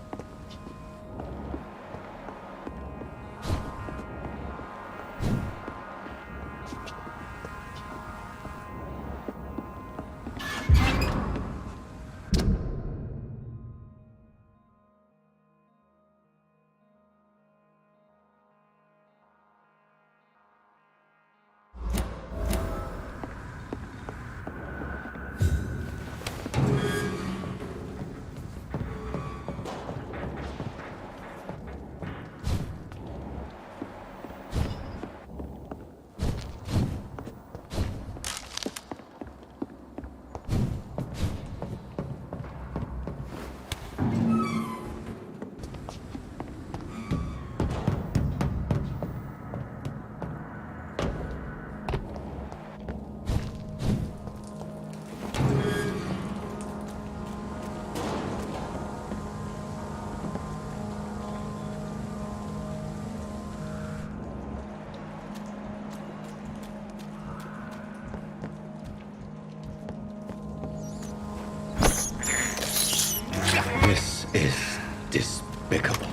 [SPEAKER 1] This is despicable.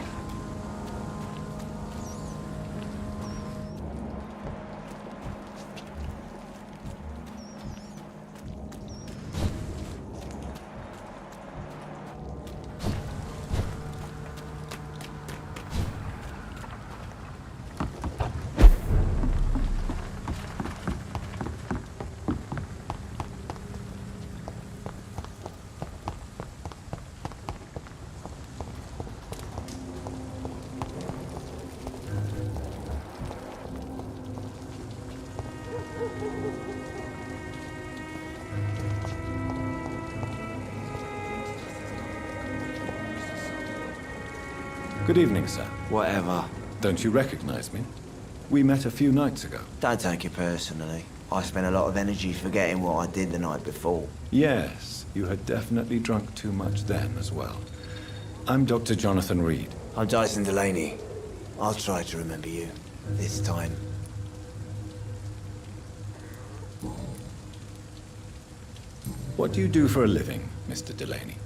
[SPEAKER 1] Good evening, sir.
[SPEAKER 16] Whatever.
[SPEAKER 1] Don't you recognize me? We met a few nights ago.
[SPEAKER 16] Don't take it personally. I spent a lot of energy forgetting what I did the night before.
[SPEAKER 1] Yes, you had definitely drunk too much then as well. I'm Dr. Jonathan Reed.
[SPEAKER 16] I'm Dyson Delaney. I'll try to remember you. This time.
[SPEAKER 1] What do you do for a living, Mr. Delaney?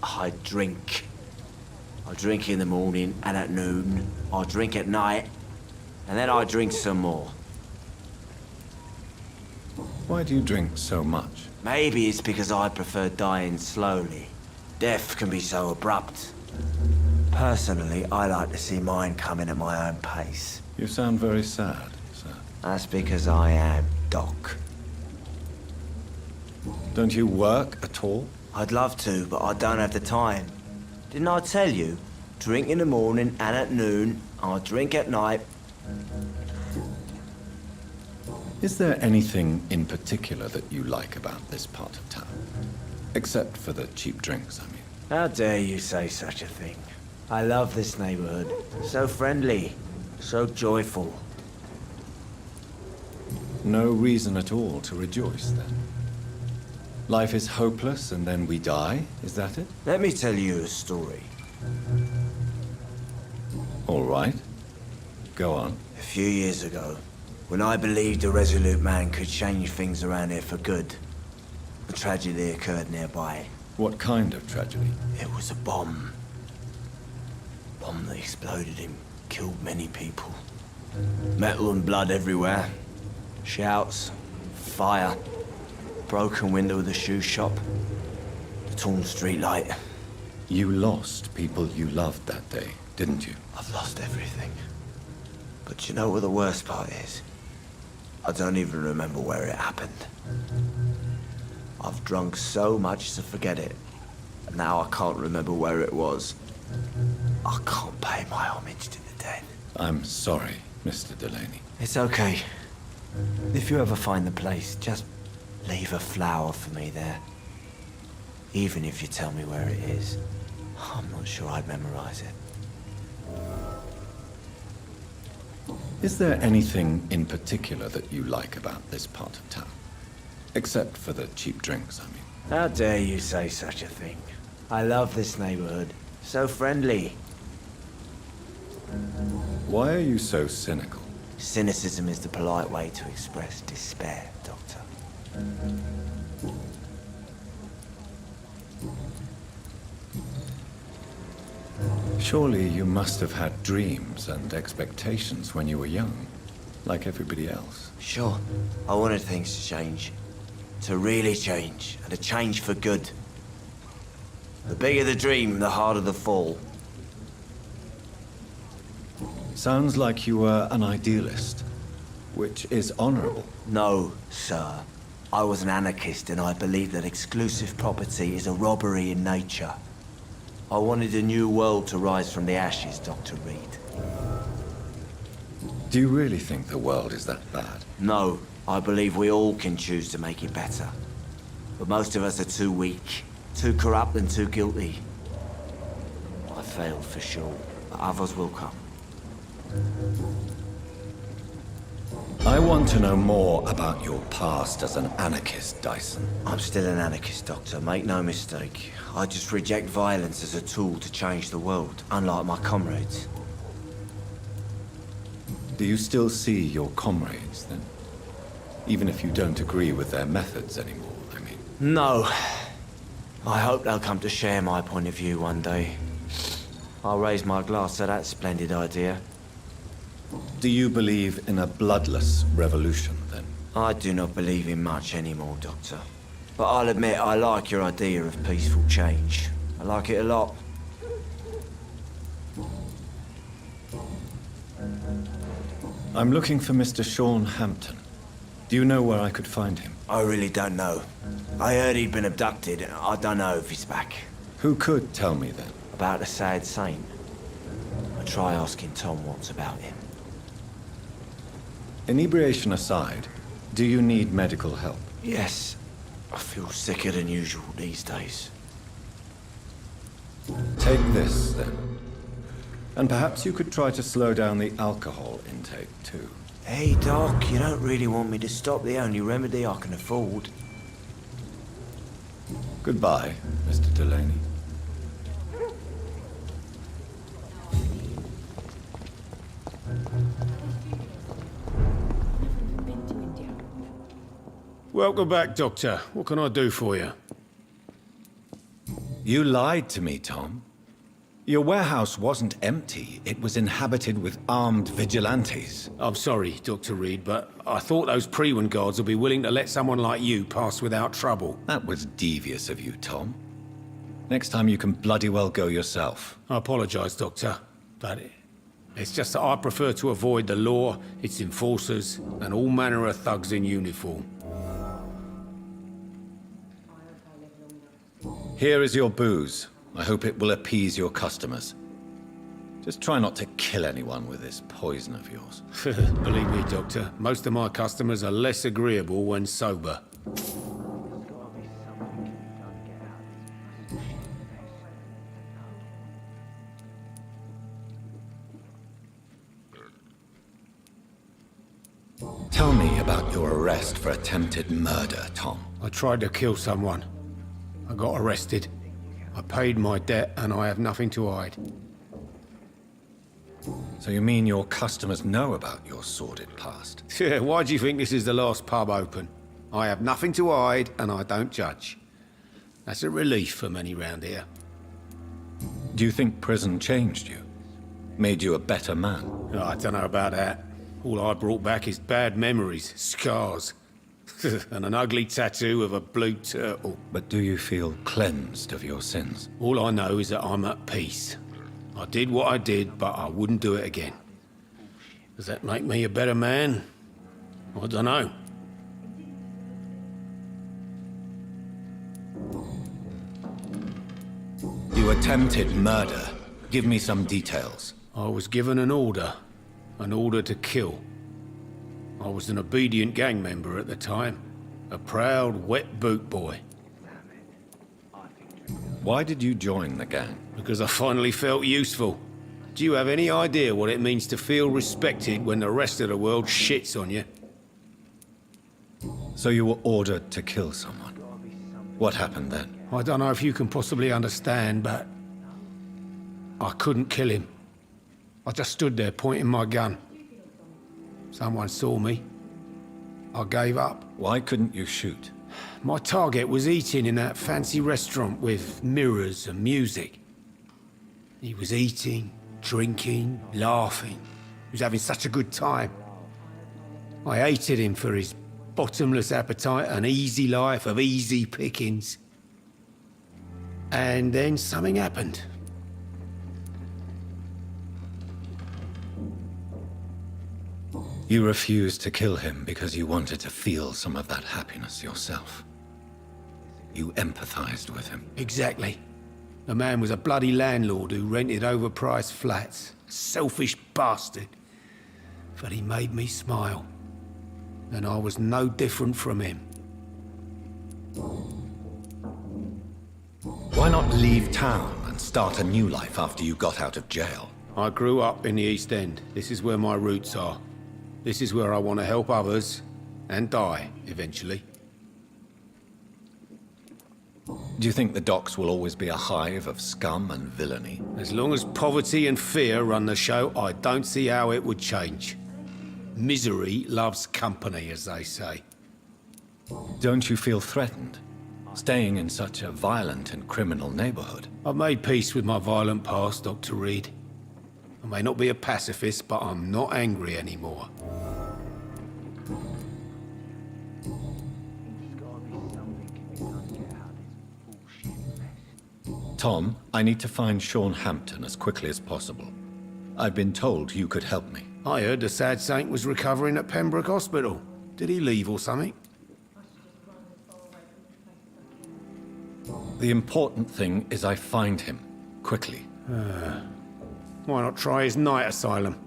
[SPEAKER 16] I drink. I drink in the morning and at noon. I drink at night. And then I drink some more.
[SPEAKER 1] Why do you drink so much?
[SPEAKER 16] Maybe it's because I prefer dying slowly. Death can be so abrupt. Personally, I like to see mine coming at my own pace.
[SPEAKER 1] You sound very sad, sir.
[SPEAKER 16] That's because I am, Doc.
[SPEAKER 1] Don't you work at all?
[SPEAKER 16] I'd love to, but I don't have the time. Didn't I tell you? Drink in the morning and at noon. I drink at night.
[SPEAKER 1] Is there anything in particular that you like about this part of town? Except for the cheap drinks, I mean.
[SPEAKER 16] How dare you say such a thing? I love this neighborhood. So friendly. So joyful.
[SPEAKER 1] No reason at all to rejoice, then. Life is hopeless and then we die, is that it?
[SPEAKER 16] Let me tell you a story.
[SPEAKER 1] All right. Go on.
[SPEAKER 16] A few years ago, when I believed a resolute man could change things around here for good, a tragedy occurred nearby.
[SPEAKER 1] What kind of tragedy?
[SPEAKER 16] It was a bomb. Bomb that exploded and killed many people. Metal and blood everywhere. Shouts, fire, broken window of the shoe shop, the torn street light.
[SPEAKER 1] You lost people you loved that day, didn't you?
[SPEAKER 16] I've lost everything. But you know what the worst part is? I don't even remember where it happened. I've drunk so much to forget it. And now I can't remember where it was. I can't pay my homage to the dead.
[SPEAKER 1] I'm sorry, Mr. Delaney.
[SPEAKER 16] It's okay. If you ever find the place, just leave a flower for me there. Even if you tell me where it is. I'm not sure I'd memorize it.
[SPEAKER 1] Is there anything in particular that you like about this part of town? Except for the cheap drinks, I mean.
[SPEAKER 16] How dare you say such a thing? I love this neighborhood. So friendly.
[SPEAKER 1] Why are you so cynical?
[SPEAKER 16] Cynicism is the polite way to express despair, Doctor.
[SPEAKER 1] Surely you must have had dreams and expectations when you were young, like everybody else.
[SPEAKER 16] Sure. I wanted things to change. To really change, and to change for good. The bigger the dream, the harder the fall.
[SPEAKER 1] Sounds like you were an idealist, which is honorable.
[SPEAKER 16] No, sir. I was an anarchist, and I believed that exclusive property is a robbery in nature. I wanted a new world to rise from the ashes, Dr. Reed.
[SPEAKER 1] Do you really think the world is that bad?
[SPEAKER 16] No, I believe we all can choose to make it better. But most of us are too weak, too corrupt and too guilty. I failed for sure, but others will come.
[SPEAKER 1] I want to know more about your past as an anarchist, Dyson.
[SPEAKER 16] I'm still an anarchist, Doctor. Make no mistake. I just reject violence as a tool to change the world, unlike my comrades.
[SPEAKER 1] Do you still see your comrades, then? Even if you don't agree with their methods anymore, I mean.
[SPEAKER 16] No. I hope they'll come to share my point of view one day. I'll raise my glass to that splendid idea.
[SPEAKER 1] Do you believe in a bloodless revolution, then?
[SPEAKER 16] I do not believe in much anymore, Doctor. But I'll admit I like your idea of peaceful change. I like it a lot.
[SPEAKER 1] I'm looking for Mr. Sean Hampton. Do you know where I could find him?
[SPEAKER 16] I really don't know. I heard he'd been abducted. I don't know if he's back.
[SPEAKER 1] Who could tell me then?
[SPEAKER 16] About the sad saint. I try asking Tom what's about him.
[SPEAKER 1] Inebriation aside, do you need medical help?
[SPEAKER 16] Yes. I feel sicker than usual these days.
[SPEAKER 1] Take this, then. And perhaps you could try to slow down the alcohol intake, too.
[SPEAKER 16] Hey, Doc, you don't really want me to stop the only remedy I can afford.
[SPEAKER 1] Goodbye, Mr. Delaney.
[SPEAKER 15] Welcome back, Doctor. What can I do for you?
[SPEAKER 1] You lied to me, Tom. Your warehouse wasn't empty. It was inhabited with armed vigilantes.
[SPEAKER 15] I'm sorry, Dr. Reed, but I thought those Prewen guards would be willing to let someone like you pass without trouble.
[SPEAKER 1] That was devious of you, Tom. Next time you can bloody well go yourself.
[SPEAKER 15] I apologize, Doctor, but it's just that I prefer to avoid the law, its enforcers, and all manner of thugs in uniform.
[SPEAKER 1] Here is your booze. I hope it will appease your customers. Just try not to kill anyone with this poison of yours.
[SPEAKER 15] Believe me, Doctor, most of my customers are less agreeable when sober.
[SPEAKER 1] Tell me about your arrest for attempted murder, Tom.
[SPEAKER 15] I tried to kill someone. I got arrested. I paid my debt and I have nothing to hide.
[SPEAKER 1] So you mean your customers know about your sordid past?
[SPEAKER 15] Yeah, why do you think this is the last pub open? I have nothing to hide and I don't judge. That's a relief for many round here.
[SPEAKER 1] Do you think prison changed you? Made you a better man?
[SPEAKER 15] Oh, I don't know about that. All I brought back is bad memories, scars, and an ugly tattoo of a blue turtle.
[SPEAKER 1] But do you feel cleansed of your sins?
[SPEAKER 15] All I know is that I'm at peace. I did what I did, but I wouldn't do it again. Does that make me a better man? I don't know.
[SPEAKER 1] You attempted murder. Give me some details.
[SPEAKER 15] I was given an order to kill. I was an obedient gang member at the time, a proud wet boot boy.
[SPEAKER 1] Why did you join the gang?
[SPEAKER 15] Because I finally felt useful. Do you have any idea what it means to feel respected when the rest of the world shits on you?
[SPEAKER 1] So you were ordered to kill someone. What happened then?
[SPEAKER 15] I don't know if you can possibly understand, but I couldn't kill him. I just stood there pointing my gun. Someone saw me. I gave up.
[SPEAKER 1] Why couldn't you shoot?
[SPEAKER 15] My target was eating in that fancy restaurant with mirrors and music. He was eating, drinking, laughing. He was having such a good time. I hated him for his bottomless appetite and easy life of easy pickings. And then something happened.
[SPEAKER 1] You refused to kill him because you wanted to feel some of that happiness yourself. You empathized with him.
[SPEAKER 15] Exactly. The man was a bloody landlord who rented overpriced flats. A selfish bastard. But he made me smile. And I was no different from him.
[SPEAKER 1] Why not leave town and start a new life after you got out of jail?
[SPEAKER 15] I grew up in the East End. This is where my roots are. This is where I want to help others and die, eventually.
[SPEAKER 1] Do you think the docks will always be a hive of scum and villainy?
[SPEAKER 15] As long as poverty and fear run the show, I don't see how it would change. Misery loves company, as they say.
[SPEAKER 1] Don't you feel threatened? Staying in such a violent and criminal neighborhood?
[SPEAKER 15] I've made peace with my violent past, Dr. Reed. I may not be a pacifist, but I'm not angry anymore.
[SPEAKER 1] Tom, I need to find Sean Hampton as quickly as possible. I've been told you could help me.
[SPEAKER 15] I heard the sad saint was recovering at Pembroke Hospital. Did he leave or something?
[SPEAKER 1] The important thing is I find him, quickly.
[SPEAKER 15] Why not try his night asylum?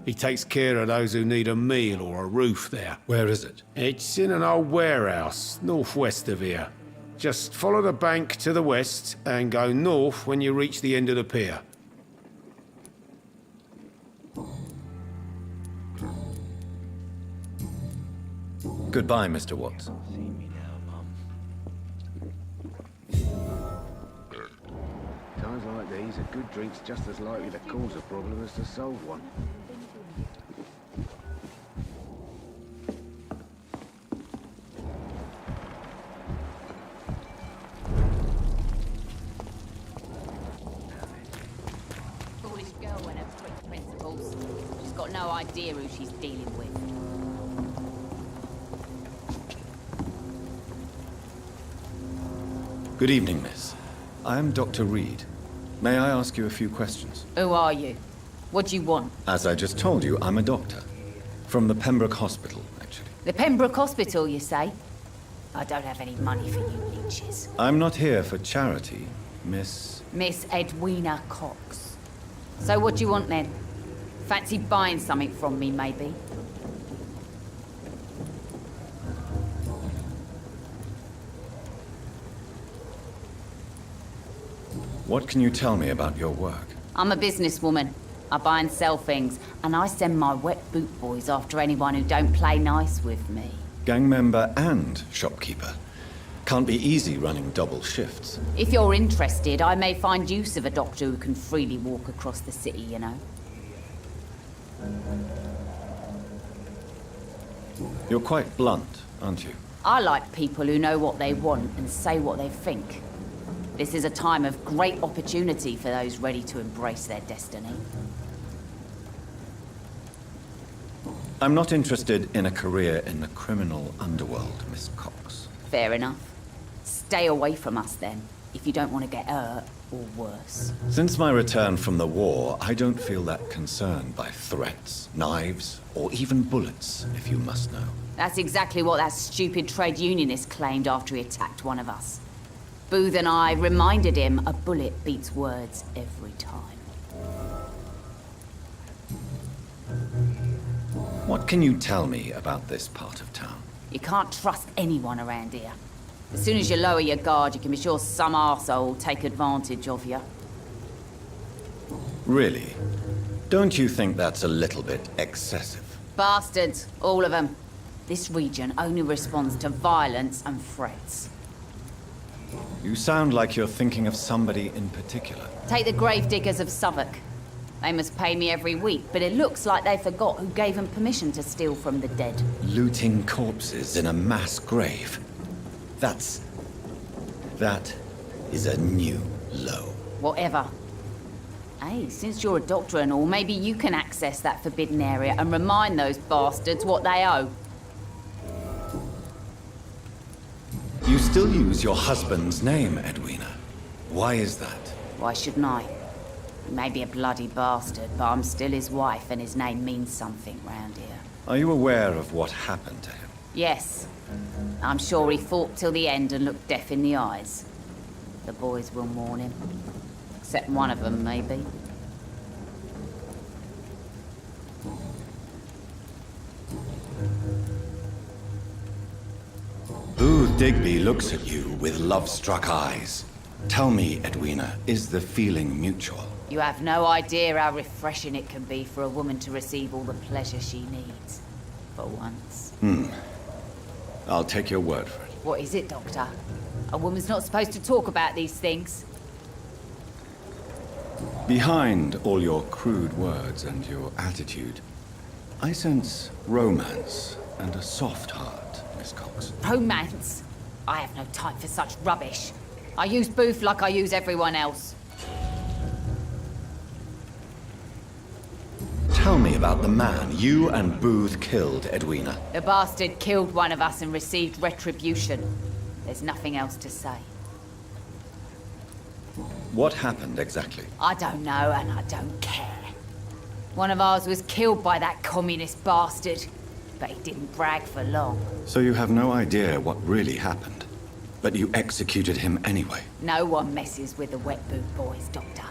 [SPEAKER 15] He takes care of those who need a meal or a roof there.
[SPEAKER 1] Where is it?
[SPEAKER 15] It's in an old warehouse, northwest of here. Just follow the bank to the west and go north when you reach the end of the pier.
[SPEAKER 1] Goodbye, Mr. Watts.
[SPEAKER 2] Times like these, a good drink's just as likely to cause a problem as to solve one.
[SPEAKER 11] got no idea who she's dealing with.
[SPEAKER 1] Good evening, miss. I am Dr. Reed. May I ask you a few questions?
[SPEAKER 11] Who are you? What do you want?
[SPEAKER 1] As I just told you, I'm a doctor. From the Pembroke Hospital, actually.
[SPEAKER 11] The Pembroke Hospital, you say? I don't have any money for you leeches.
[SPEAKER 1] I'm not here for charity, Miss...
[SPEAKER 11] Miss Edwina Cox. So what do you want then? Fancy buying something from me, maybe?
[SPEAKER 1] What can you tell me about your work?
[SPEAKER 11] I'm a businesswoman. I buy and sell things, and I send my wet boot boys after anyone who don't play nice with me.
[SPEAKER 1] Gang member and shopkeeper. Can't be easy running double shifts.
[SPEAKER 11] If you're interested, I may find use of a doctor who can freely walk across the city, you know.
[SPEAKER 1] You're quite blunt, aren't you?
[SPEAKER 11] I like people who know what they want and say what they think. This is a time of great opportunity for those ready to embrace their destiny.
[SPEAKER 1] I'm not interested in a career in the criminal underworld, Miss Cox.
[SPEAKER 11] Fair enough. Stay away from us then, if you don't want to get hurt or worse.
[SPEAKER 1] Since my return from the war, I don't feel that concerned by threats, knives, or even bullets, if you must know.
[SPEAKER 11] That's exactly what that stupid trade unionist claimed after he attacked one of us. Booth and I reminded him a bullet beats words every time.
[SPEAKER 1] What can you tell me about this part of town?
[SPEAKER 11] You can't trust anyone around here. As soon as you lower your guard, you can be sure some arsehole will take advantage of you.
[SPEAKER 1] Really? Don't you think that's a little bit excessive?
[SPEAKER 11] Bastards, all of them. This region only responds to violence and threats.
[SPEAKER 1] You sound like you're thinking of somebody in particular.
[SPEAKER 11] Take the gravediggers of Southwark. They must pay me every week, but it looks like they forgot who gave them permission to steal from the dead.
[SPEAKER 1] Looting corpses in a mass grave. That is a new low.
[SPEAKER 11] Whatever. Hey, since you're a doctor and all, maybe you can access that forbidden area and remind those bastards what they owe.
[SPEAKER 1] You still use your husband's name, Edwina. Why is that?
[SPEAKER 11] Why shouldn't I? He may be a bloody bastard, but I'm still his wife and his name means something round here.
[SPEAKER 1] Are you aware of what happened to him?
[SPEAKER 11] Yes. I'm sure he fought till the end and looked death in the eyes. The boys will mourn him. Except one of them, maybe.
[SPEAKER 1] Booth Digby looks at you with love-struck eyes. Tell me, Edwina, is the feeling mutual?
[SPEAKER 11] You have no idea how refreshing it can be for a woman to receive all the pleasure she needs. For once.
[SPEAKER 1] I'll take your word for it.
[SPEAKER 11] What is it, Doctor? A woman's not supposed to talk about these things.
[SPEAKER 1] Behind all your crude words and your attitude, I sense romance and a soft heart, Miss Cox.
[SPEAKER 11] Romance? I have no time for such rubbish. I use Booth like I use everyone else.
[SPEAKER 1] Tell me about the man you and Booth killed, Edwina.
[SPEAKER 11] The bastard killed one of us and received retribution. There's nothing else to say.
[SPEAKER 1] What happened exactly?
[SPEAKER 11] I don't know, and I don't care. One of ours was killed by that communist bastard, but he didn't brag for long.
[SPEAKER 1] So you have no idea what really happened, but you executed him anyway.
[SPEAKER 11] No one messes with the wet boot boys, Doctor.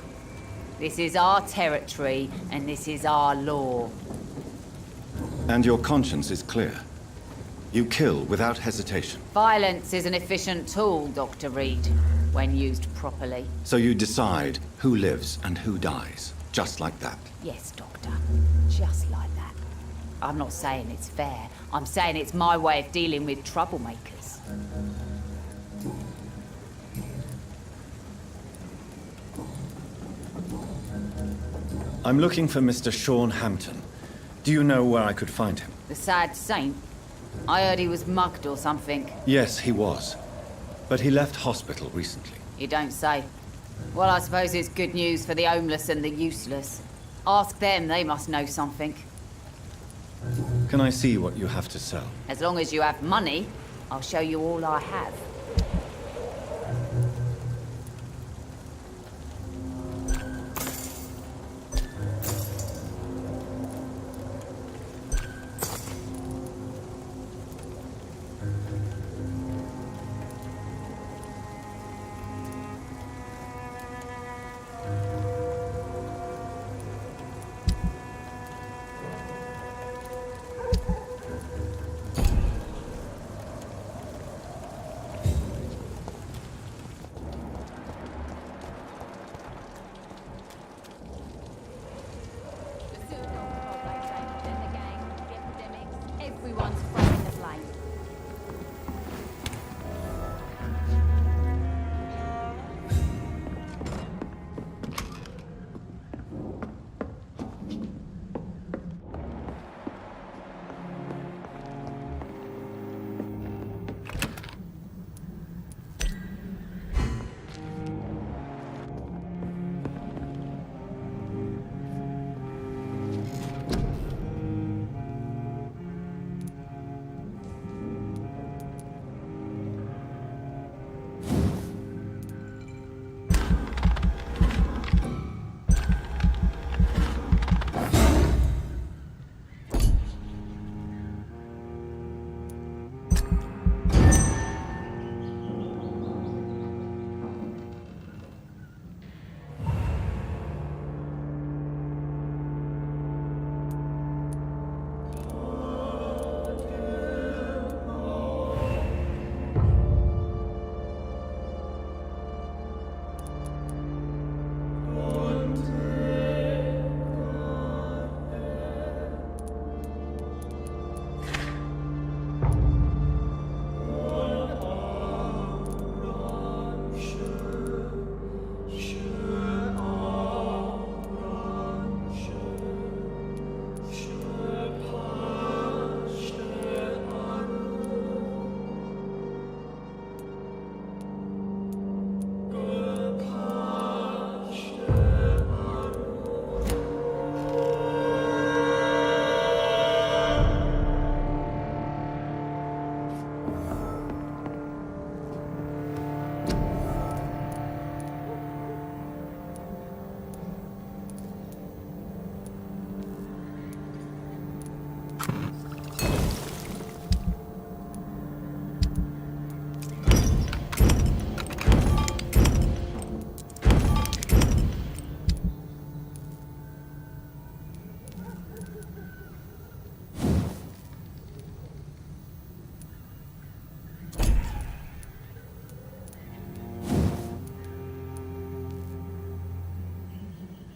[SPEAKER 11] This is our territory, and this is our law.
[SPEAKER 1] And your conscience is clear. You kill without hesitation.
[SPEAKER 11] Violence is an efficient tool, Dr. Reed, when used properly.
[SPEAKER 1] So you decide who lives and who dies, just like that.
[SPEAKER 11] Yes, Doctor. Just like that. I'm not saying it's fair. I'm saying it's my way of dealing with troublemakers.
[SPEAKER 1] I'm looking for Mr. Sean Hampton. Do you know where I could find him?
[SPEAKER 11] The sad saint? I heard he was mugged or something.
[SPEAKER 1] Yes, he was. But he left hospital recently.
[SPEAKER 11] You don't say. Well, I suppose it's good news for the homeless and the useless. Ask them, they must know something.
[SPEAKER 1] Can I see what you have to sell?
[SPEAKER 17] As long as you have money, I'll show you all I have.